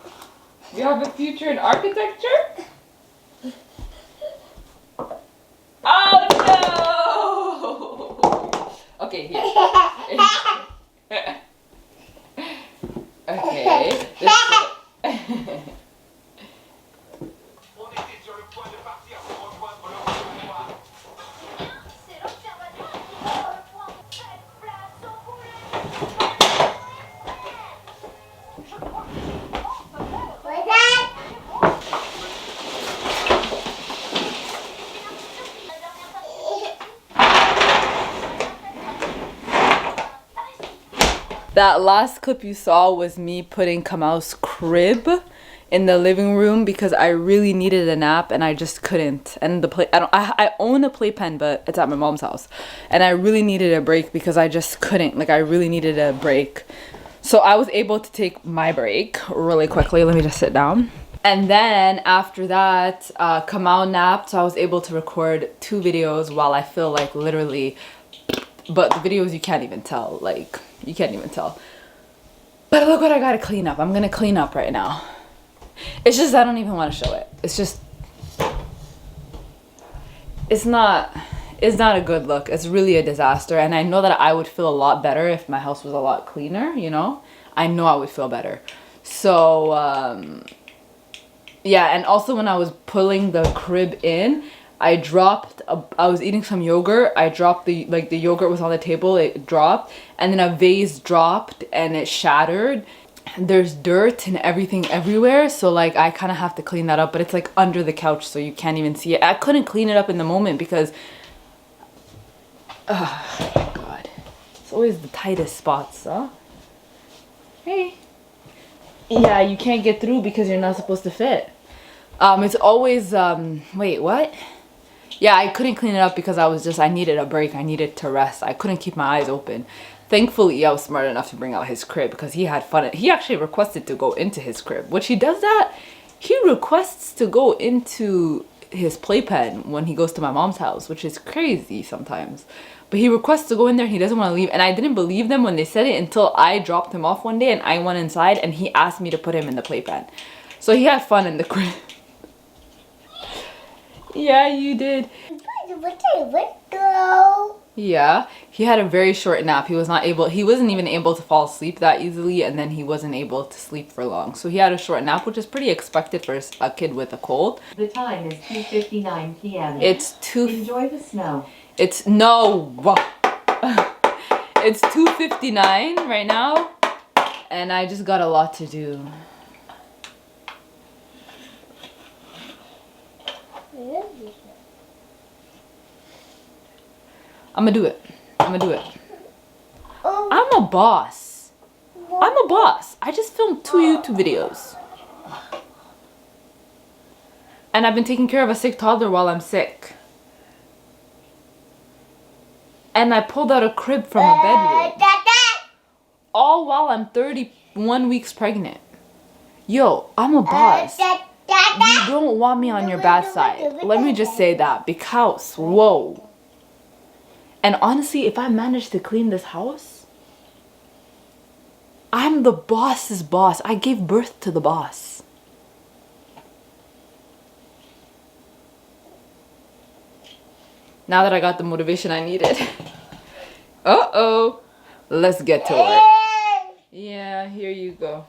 You have a future in architecture? Oh no! Okay, here. Okay. That last clip you saw was me putting Kamal's crib in the living room because I really needed a nap and I just couldn't. And I own a playpen, but it's at my mom's house, and I really needed a break because I just couldn't. Like, I really needed a break. So I was able to take my break really quickly. Let me just sit down. And then after that, Kamal napped, so I was able to record 2 videos while I feel like literally, but the videos you can't even tell, like, you can't even tell. But look what I gotta clean up. I'm gonna clean up right now. It's just I don't even want to show it. It's just it's not a good look. It's really a disaster. And I know that I would feel a lot better if my house was a lot cleaner, you know? I know I would feel better. So, yeah, and also when I was pulling the crib in, I was eating some yogurt. I dropped the yogurt was on the table, it dropped, and then a vase dropped and it shattered. There's dirt and everything everywhere, so like I kind of have to clean that up, but it's like under the couch so you can't even see it. I couldn't clean it up in the moment because oh my god, it's always the tightest spots, huh? Hey. Yeah, you can't get through because you're not supposed to fit. It's always wait, what? Yeah, I couldn't clean it up because I needed a break. I needed to rest. I couldn't keep my eyes open. Thankfully, I was smart enough to bring out his crib because he had fun. He actually requested to go into his crib. Which he does that, he requests to go into his playpen when he goes to my mom's house, which is crazy sometimes. But he requests to go in there. He doesn't want to leave. And I didn't believe them when they said it until I dropped him off one day and I went inside and he asked me to put him in the playpen. So he had fun in the crib. Yeah, you did. Yeah, he had a very short nap. He wasn't even able to fall asleep that easily, and then he wasn't able to sleep for long. So he had a short nap, which is pretty expected for a kid with a cold. The time is 2:59 p.m. It's Enjoy the snow. It's 2:59 right now, and I just got a lot to do. I'm gonna do it. I'm a boss. I just filmed 2 YouTube videos. And I've been taking care of a sick toddler while I'm sick. And I pulled out a crib from a bedroom. All while I'm 31 weeks pregnant. Yo, I'm a boss. You don't want me on your bad side. Let me just say that. Because, whoa. And honestly, if I manage to clean this house, I'm the boss's boss. I gave birth to the boss. Now that I got the motivation I needed. Uh-oh. Let's get to it. Yeah, here you go.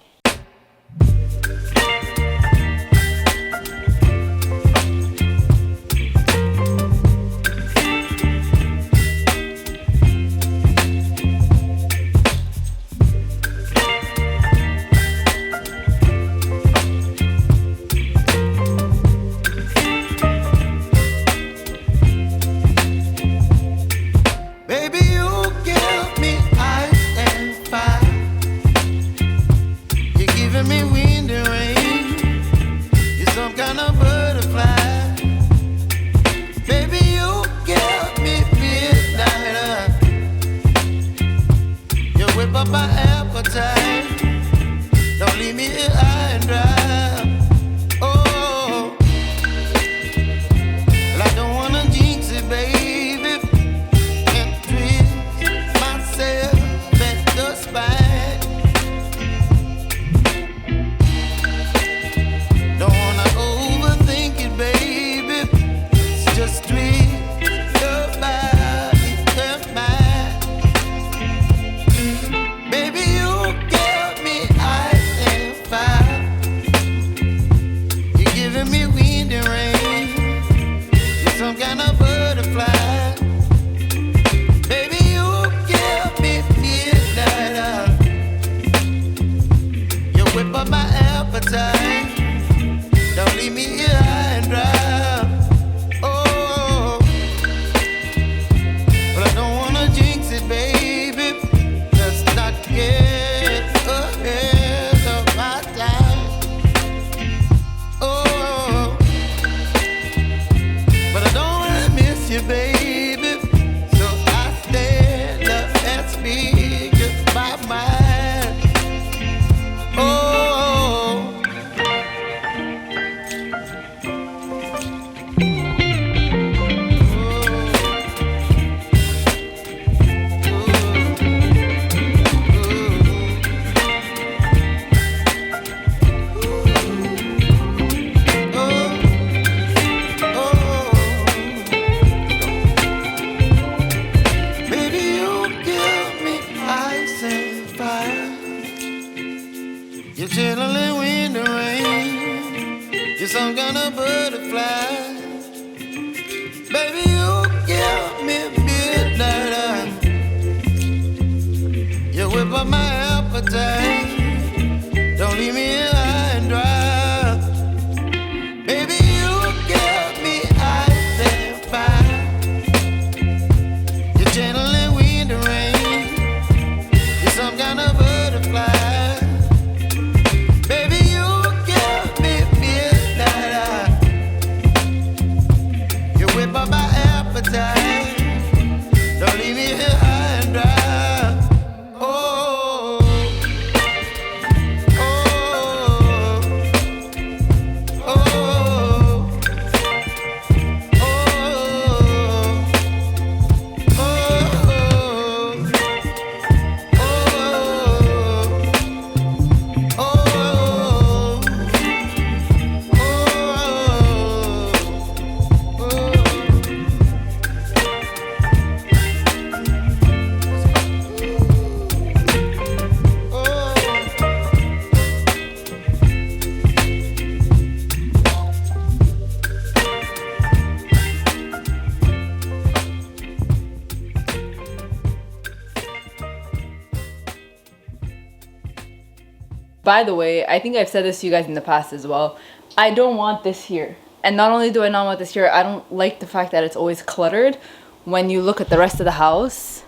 up my appetite. Don't leave me here high and dry. Baby, you get me ice and fire. You're channeling wind and rain. You're some kind of butterfly. Baby, you give me midnight. You whip up my appetite. Don't leave me here high and dry. Oh, oh, oh, oh, By the way, I think I've said this to you guys in the past as well. I don't want this here. And not only do I not want this here, I don't like the fact that it's always cluttered. When you look at the rest of the house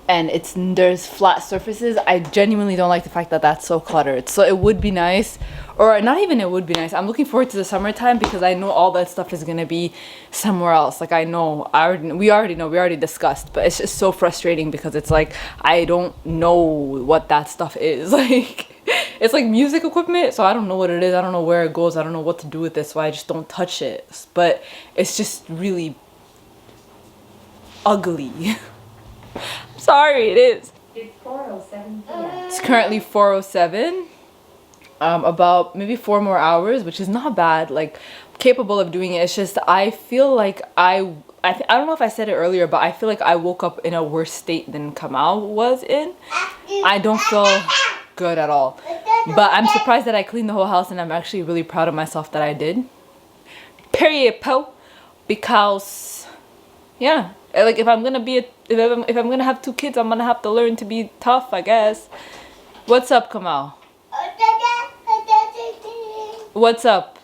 and there's flat surfaces, I genuinely don't like the fact that that's so cluttered. So it would be nice, or not even it would be nice. I'm looking forward to the summertime because I know all that stuff is gonna be somewhere else. Like we already discussed, but it's just so frustrating because it's like, I don't know what that stuff is. Like, it's like music equipment, so I don't know what it is. I don't know where it goes. I don't know what to do with it, so I just don't touch it. But it's just really ugly. Sorry, it is. It's 4:07 p.m. It's currently 4:07. About maybe 4 more hours, which is not bad. Like, capable of doing it. It's just I feel like I don't know if I said it earlier, but I feel like I woke up in a worse state than Kamal was in. I don't feel good at all. But I'm surprised that I cleaned the whole house, and I'm actually really proud of myself that I did. Period, po. Because, yeah, like if I'm gonna have 2 kids, I'm gonna have to learn to be tough, I guess. What's up, Kamal? What's up?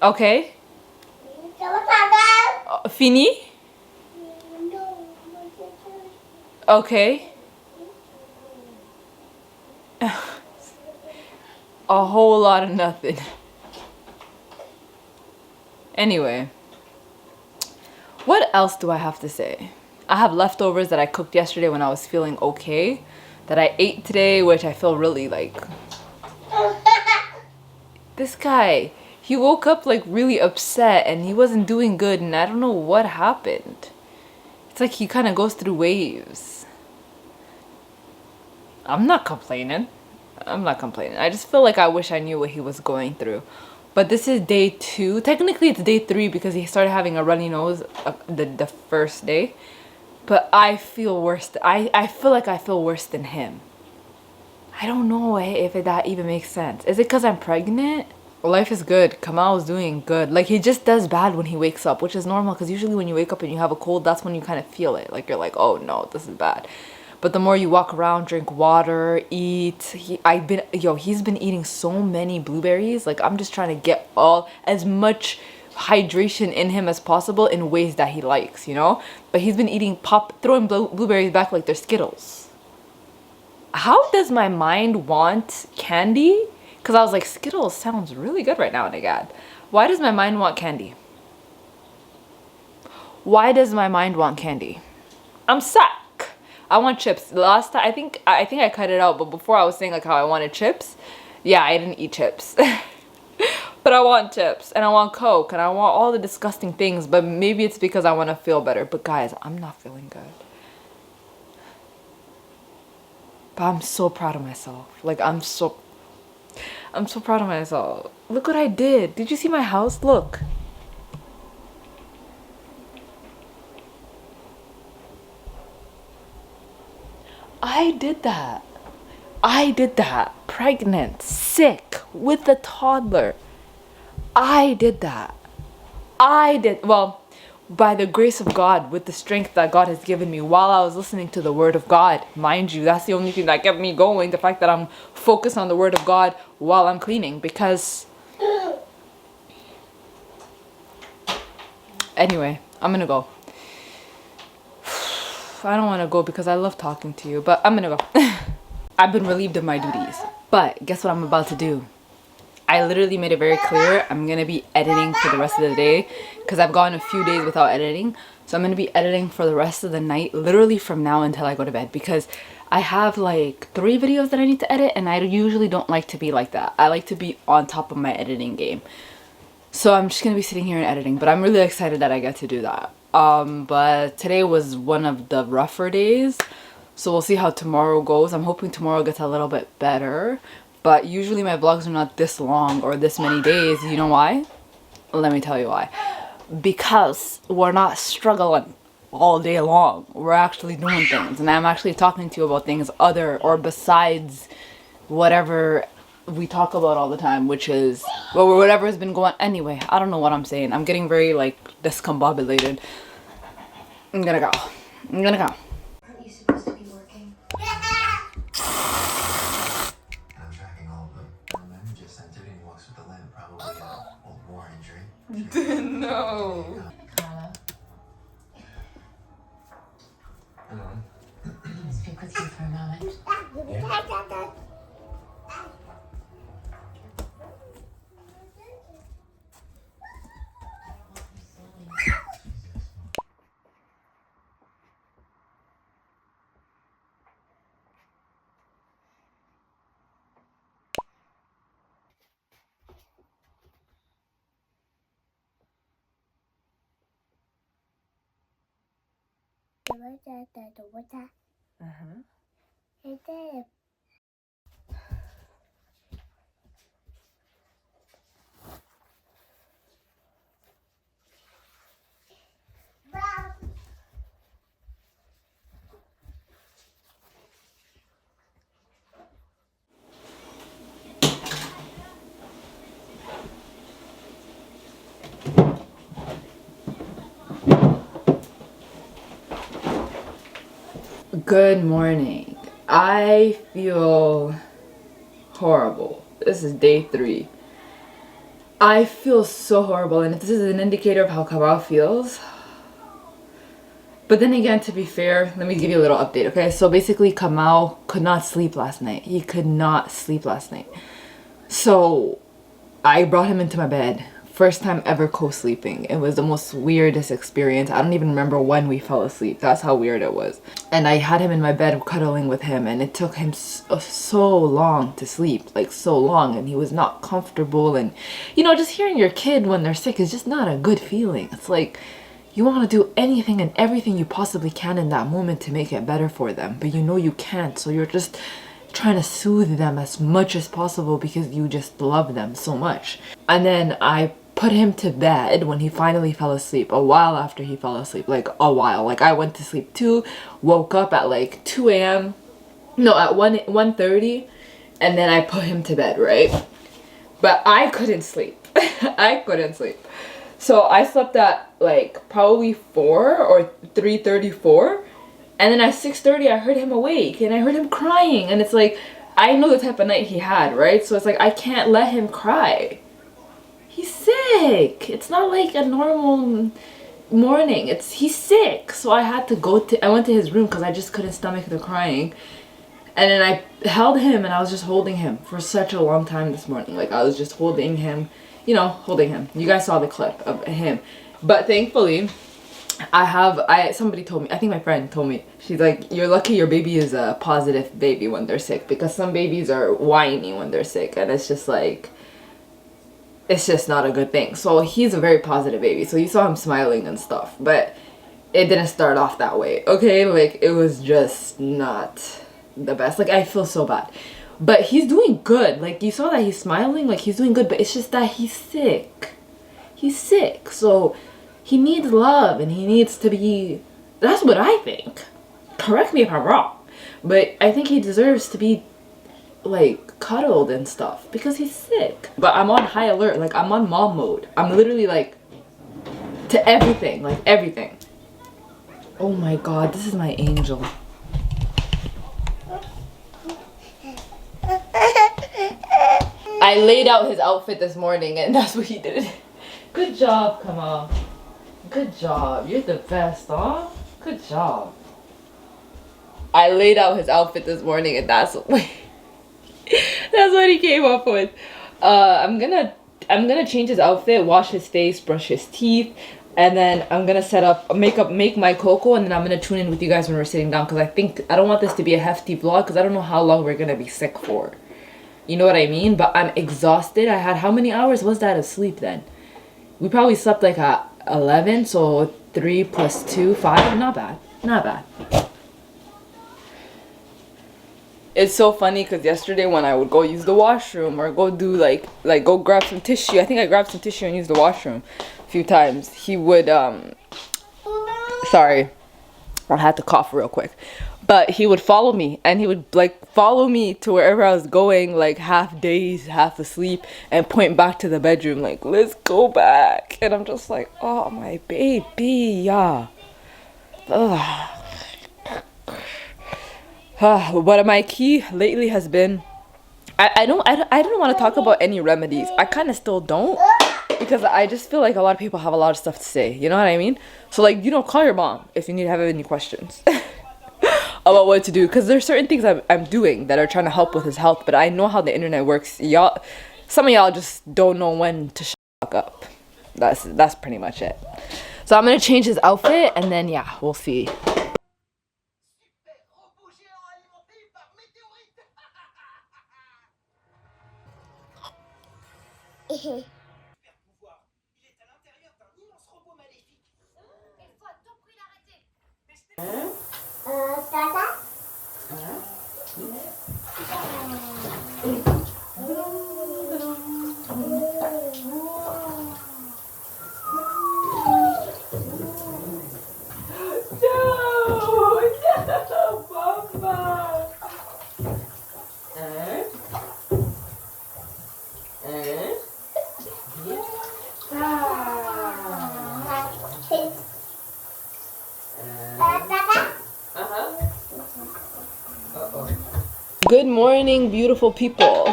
Okay. Fini? Okay. A whole lot of nothing. Anyway, what else do I have to say? I have leftovers that I cooked yesterday when I was feeling okay, that I ate today, which I feel really like... This guy, he woke up like really upset and he wasn't doing good, and I don't know what happened. It's like he kind of goes through waves. I'm not complaining. I just feel like I wish I knew what he was going through. But this is day 2. Technically it's day 3 because he started having a runny nose the first day. But I feel worse. I feel like I feel worse than him. I don't know if that even makes sense. Is it because I'm pregnant? Life is good. Kamal's doing good. Like, he just does bad when he wakes up, which is normal because usually when you wake up and you have a cold, that's when you kind of feel it. Like, you're like, oh no, this is bad. But the more you walk around, drink water, eat, he's been eating so many blueberries. Like, I'm just trying to get as much hydration in him as possible in ways that he likes, you know? But he's been throwing blueberries back like they're Skittles. How does my mind want candy? Because I was like, Skittles sounds really good right now, nagad. Why does my mind want candy? Why does my mind want candy? I'm sick. I want chips. Last time, I think I cut it out, but before I was saying like how I wanted chips. Yeah, I didn't eat chips. But I want chips, and I want Coke, and I want all the disgusting things, but maybe it's because I want to feel better. But guys, I'm not feeling good. But I'm so proud of myself. Like, I'm so proud of myself. Look what I did. Did you see my house? Look. I did that. Pregnant, sick, with a toddler. I did that. Well, by the grace of God, with the strength that God has given me while I was listening to the word of God. Mind you, that's the only thing that kept me going, the fact that I'm focused on the word of God while I'm cleaning. Because anyway, I'm gonna go. I don't want to go because I love talking to you, but I'm gonna go. I've been relieved of my duties, but guess what I'm about to do? I literally made it very clear I'm gonna be editing for the rest of the day because I've gone a few days without editing. So I'm gonna be editing for the rest of the night, literally from now until I go to bed, because I have like 3 videos that I need to edit, and I usually don't like to be like that. I like to be on top of my editing game. So I'm just gonna be sitting here and editing, but I'm really excited that I get to do that. But today was one of the rougher days, so we'll see how tomorrow goes. I'm hoping tomorrow gets a little bit better. But usually my vlogs are not this long or this many days. You know why? Let me tell you why. Because we're not struggling all day long. We're actually doing things. And I'm actually talking to you about things other or besides whatever we talk about all the time, which is, well, whatever has been going. Anyway, I don't know what I'm saying. I'm getting very like discombobulated. I'm gonna go. Aren't you supposed to be working? I'm tracking all of them. Remember, just entered and he walks with the limp, probably old war injury. No. Carla, Hello. can I speak with you for a moment? Good morning. I feel horrible. This is day 3. I feel so horrible, and if this is an indicator of how Kabal feels. But then again, to be fair, let me give you a little update, okay? So basically, Kamal could not sleep last night. He could not sleep last night. So I brought him into my bed. First time ever co-sleeping. It was the most weirdest experience. I don't even remember when we fell asleep. That's how weird it was. And I had him in my bed cuddling with him, and it took him so long to sleep. Like, so long, and he was not comfortable. And, you know, just hearing your kid when they're sick is just not a good feeling. It's like, you want to do anything and everything you possibly can in that moment to make it better for them, but you know you can't, so you're just trying to soothe them as much as possible because you just love them so much. And then I put him to bed when he finally fell asleep, a while after he fell asleep, like a while. Like, I went to sleep too, woke up at like 2 a.m. No, at 1:30, and then I put him to bed, right? But I couldn't sleep. I couldn't sleep. So I slept at like probably 4 or 3:34, and then at 6:30 I heard him awake and I heard him crying, and it's like, I know the type of night he had, right? So it's like, I can't let him cry. He's sick. It's not like a normal morning. He's sick. So I had to I went to his room because I just couldn't stomach the crying. And then I held him, and I was just holding him for such a long time this morning. Like, I was just holding him, you know, holding him. You guys saw the clip of him. But thankfully, somebody told me, I think my friend told me, she's like, you're lucky your baby is a positive baby when they're sick, because some babies are whiny when they're sick, and it's just like, it's just not a good thing. So he's a very positive baby. So you saw him smiling and stuff, but it didn't start off that way, okay? Like, it was just not the best. Like, I feel so bad. But he's doing good. Like, you saw that he's smiling, like he's doing good, but it's just that he's sick. He's sick. So he needs love, and he needs to be, that's what I think. Correct me if I'm wrong. But I think he deserves to be, like, cuddled and stuff because he's sick. But I'm on high alert. Like, I'm on mom mode. I'm literally like, To everything, like everything. Oh my god, this is my angel. I laid out his outfit this morning and that's what he did. Good job, Kamal. Good job. You're the best, huh? Good job. I laid out his outfit this morning and that's what he came up with. I'm gonna change his outfit, wash his face, brush his teeth, and then I'm gonna set up make my cocoa, and then I'm gonna tune in with you guys when we're sitting down, because I don't want this to be a hefty vlog because I don't know how long we're gonna be sick for. You know what I mean? But I'm exhausted. I had, how many hours was that of sleep then? We probably slept like at 11, so 3 plus 2, 5. Not bad. Not bad. It's so funny because yesterday when I would go use the washroom or go do like go grab some tissue, I think I grabbed some tissue and used the washroom a few times, he would sorry, I had to cough real quick, but he would follow me and he would like follow me to wherever I was going, like half dazed, half asleep, and point back to the bedroom like, let's go back. And I'm just like, oh my baby, yeah. Ugh. But my key lately has been, I don't want to talk about any remedies. I kind of still don't, because I just feel like a lot of people have a lot of stuff to say. You know what I mean? So like, you know, call your mom if you need to have any questions about what to do, because there's certain things I'm doing that are trying to help with his health, but I know how the internet works. Y'all, some of y'all just don't know when to shut the fuck up. That's pretty much it. So I'm gonna change his outfit and then yeah, we'll see. Good morning, beautiful people.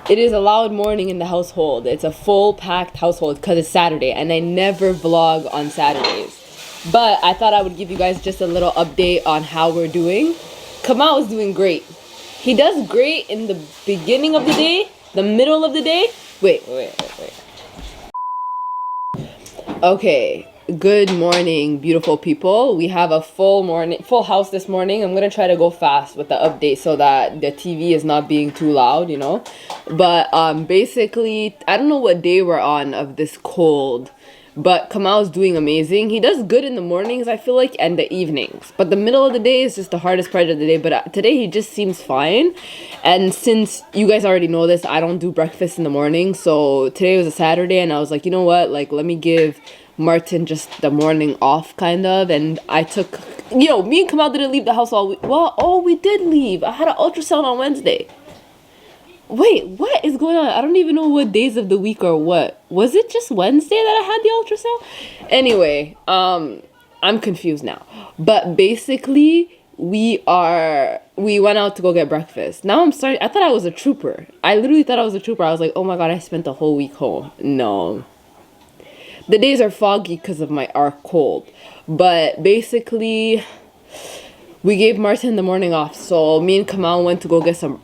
It is a loud morning in the household. It's a full packed household because it's Saturday and I never vlog on Saturdays. But I thought I would give you guys just a little update on how we're doing. Kamal is doing great. He does great in the beginning of the day, the middle of the day. Wait. Okay. Good morning, beautiful people. We have a full house this morning. I'm gonna try to go fast with the update so that the TV is not being too loud, you know. But basically, I don't know what day we're on of this cold, but Kamal's doing amazing. He does good in the mornings, I feel like, and the evenings. But the middle of the day is just the hardest part of the day. But today he just seems fine. And since you guys already know this, I don't do breakfast in the morning. So today was a Saturday, and I was like, you know what? Like, let me give Martin just the morning off, kind of. And I took, you know, me and Kamal didn't leave the house all week. Well, oh, we did leave. I had an ultrasound on Wednesday. Wait, what is going on? I don't even know what days of the week or what. Was it just Wednesday that I had the ultrasound? Anyway, I'm confused now. But basically, we went out to go get breakfast. Now I thought I was a trooper. I literally thought I was a trooper. I was like, oh my god, I spent the whole week home. No. The days are foggy because of our cold. But basically, we gave Martin the morning off. So me and Kamal I went to go get some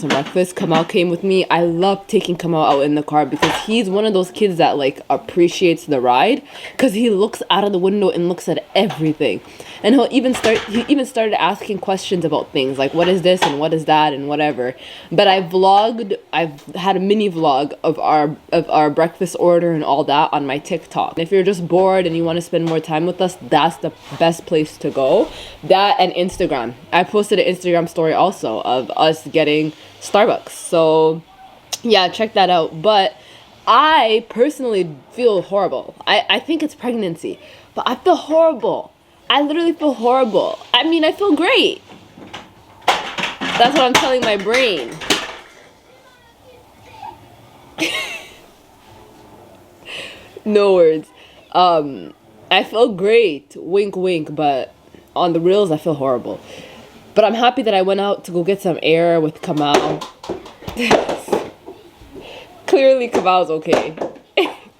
breakfast. Kamal came with me. I love taking Kamal out in the car because he's one of those kids that like appreciates the ride, because he looks out of the window and looks at everything. And he even started asking questions about things like, what is this and what is that and whatever. But I've had a mini vlog of our breakfast order and all that on my TikTok. If you're just bored and you want to spend more time with us, that's the best place to go. That and Instagram. I posted an Instagram story also of us getting Starbucks. So yeah, check that out. But I personally feel horrible. I think it's pregnancy, but I feel horrible. I literally feel horrible. I mean, I feel great. That's what I'm telling my brain. No words. I feel great, wink wink, but on the reels I feel horrible. But I'm happy that I went out to go get some air with Kamal. Clearly Kamal's okay.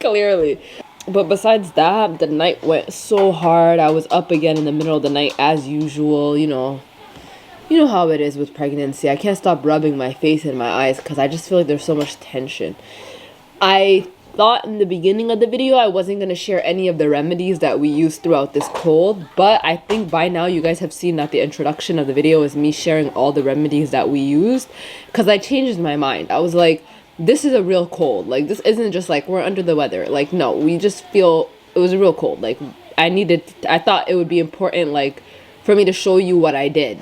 Clearly. But besides that, the night went so hard. I was up again in the middle of the night as usual, you know. You know how it is with pregnancy. I can't stop rubbing my face and my eyes because I just feel like there's so much tension. I thought in the beginning of the video I wasn't going to share any of the remedies that we use throughout this cold, but I think by now you guys have seen that the introduction of the video is me sharing all the remedies that we used, because I changed my mind. I was like, this is a real cold. Like, this isn't just like we're under the weather. Like, no, we just feel it was a real cold. Like, I thought it would be important, like, for me to show you what I did.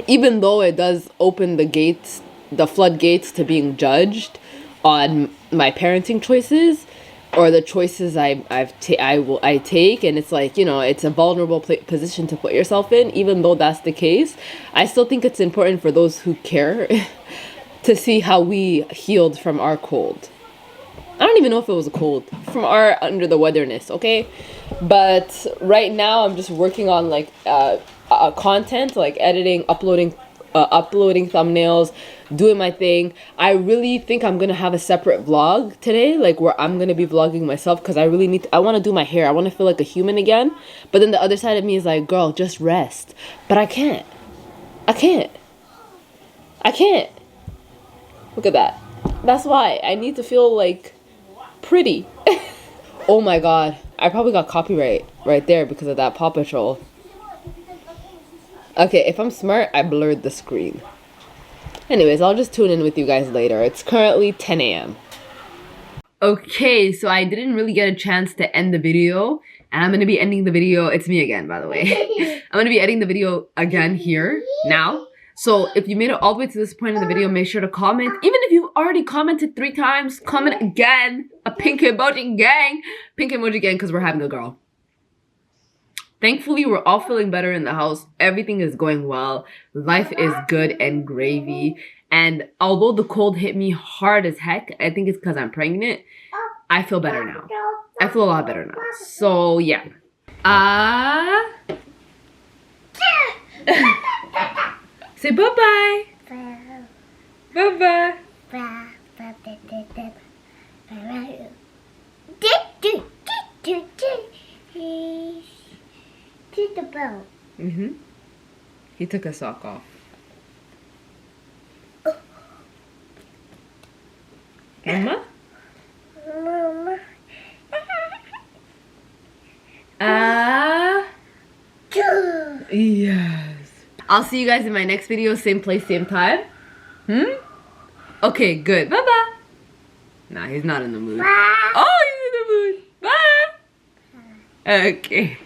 Even though it does open the gates, the floodgates to being judged on my parenting choices or the choices I take, and it's like, you know, it's a vulnerable position to put yourself in. Even though that's the case, I still think it's important for those who care to see how we healed from our cold. I don't even know if it was a cold, from our under the weatherness, okay? But right now I'm just working on like content, like editing, uploading thumbnails, doing my thing. I really think I'm gonna have a separate vlog today, like where I'm gonna be vlogging myself, because I really I want to do my hair. I want to feel like a human again. But then the other side of me is like, girl, just rest. But I can't. Look at that. That's why I need to feel like pretty. Oh my god, I probably got copyright right there because of that Paw Patrol. Okay, if I'm smart, I blurred the screen. Anyways, I'll just tune in with you guys later. It's currently 10 a.m. Okay, so I didn't really get a chance to end the video, and I'm going to be ending the video. It's me again, by the way. I'm going to be ending the video again here, now. So if you made it all the way to this point in the video, make sure to comment. Even if you've already commented 3 times, comment again. A pink emoji gang. Pink emoji gang, because we're having a girl. Thankfully, we're all feeling better in the house. Everything is going well. Life is good and gravy. And although the cold hit me hard as heck, I think it's because I'm pregnant, I feel better now. I feel a lot better now. So, yeah. Say bye-bye. Bye-bye. To the boat. He took a sock off. Mama? Mama. Yes. I'll see you guys in my next video, same place, same time. Okay, good. Bye-bye. Nah, he's not in the mood. Bye. Oh, he's in the mood. Bye. Okay.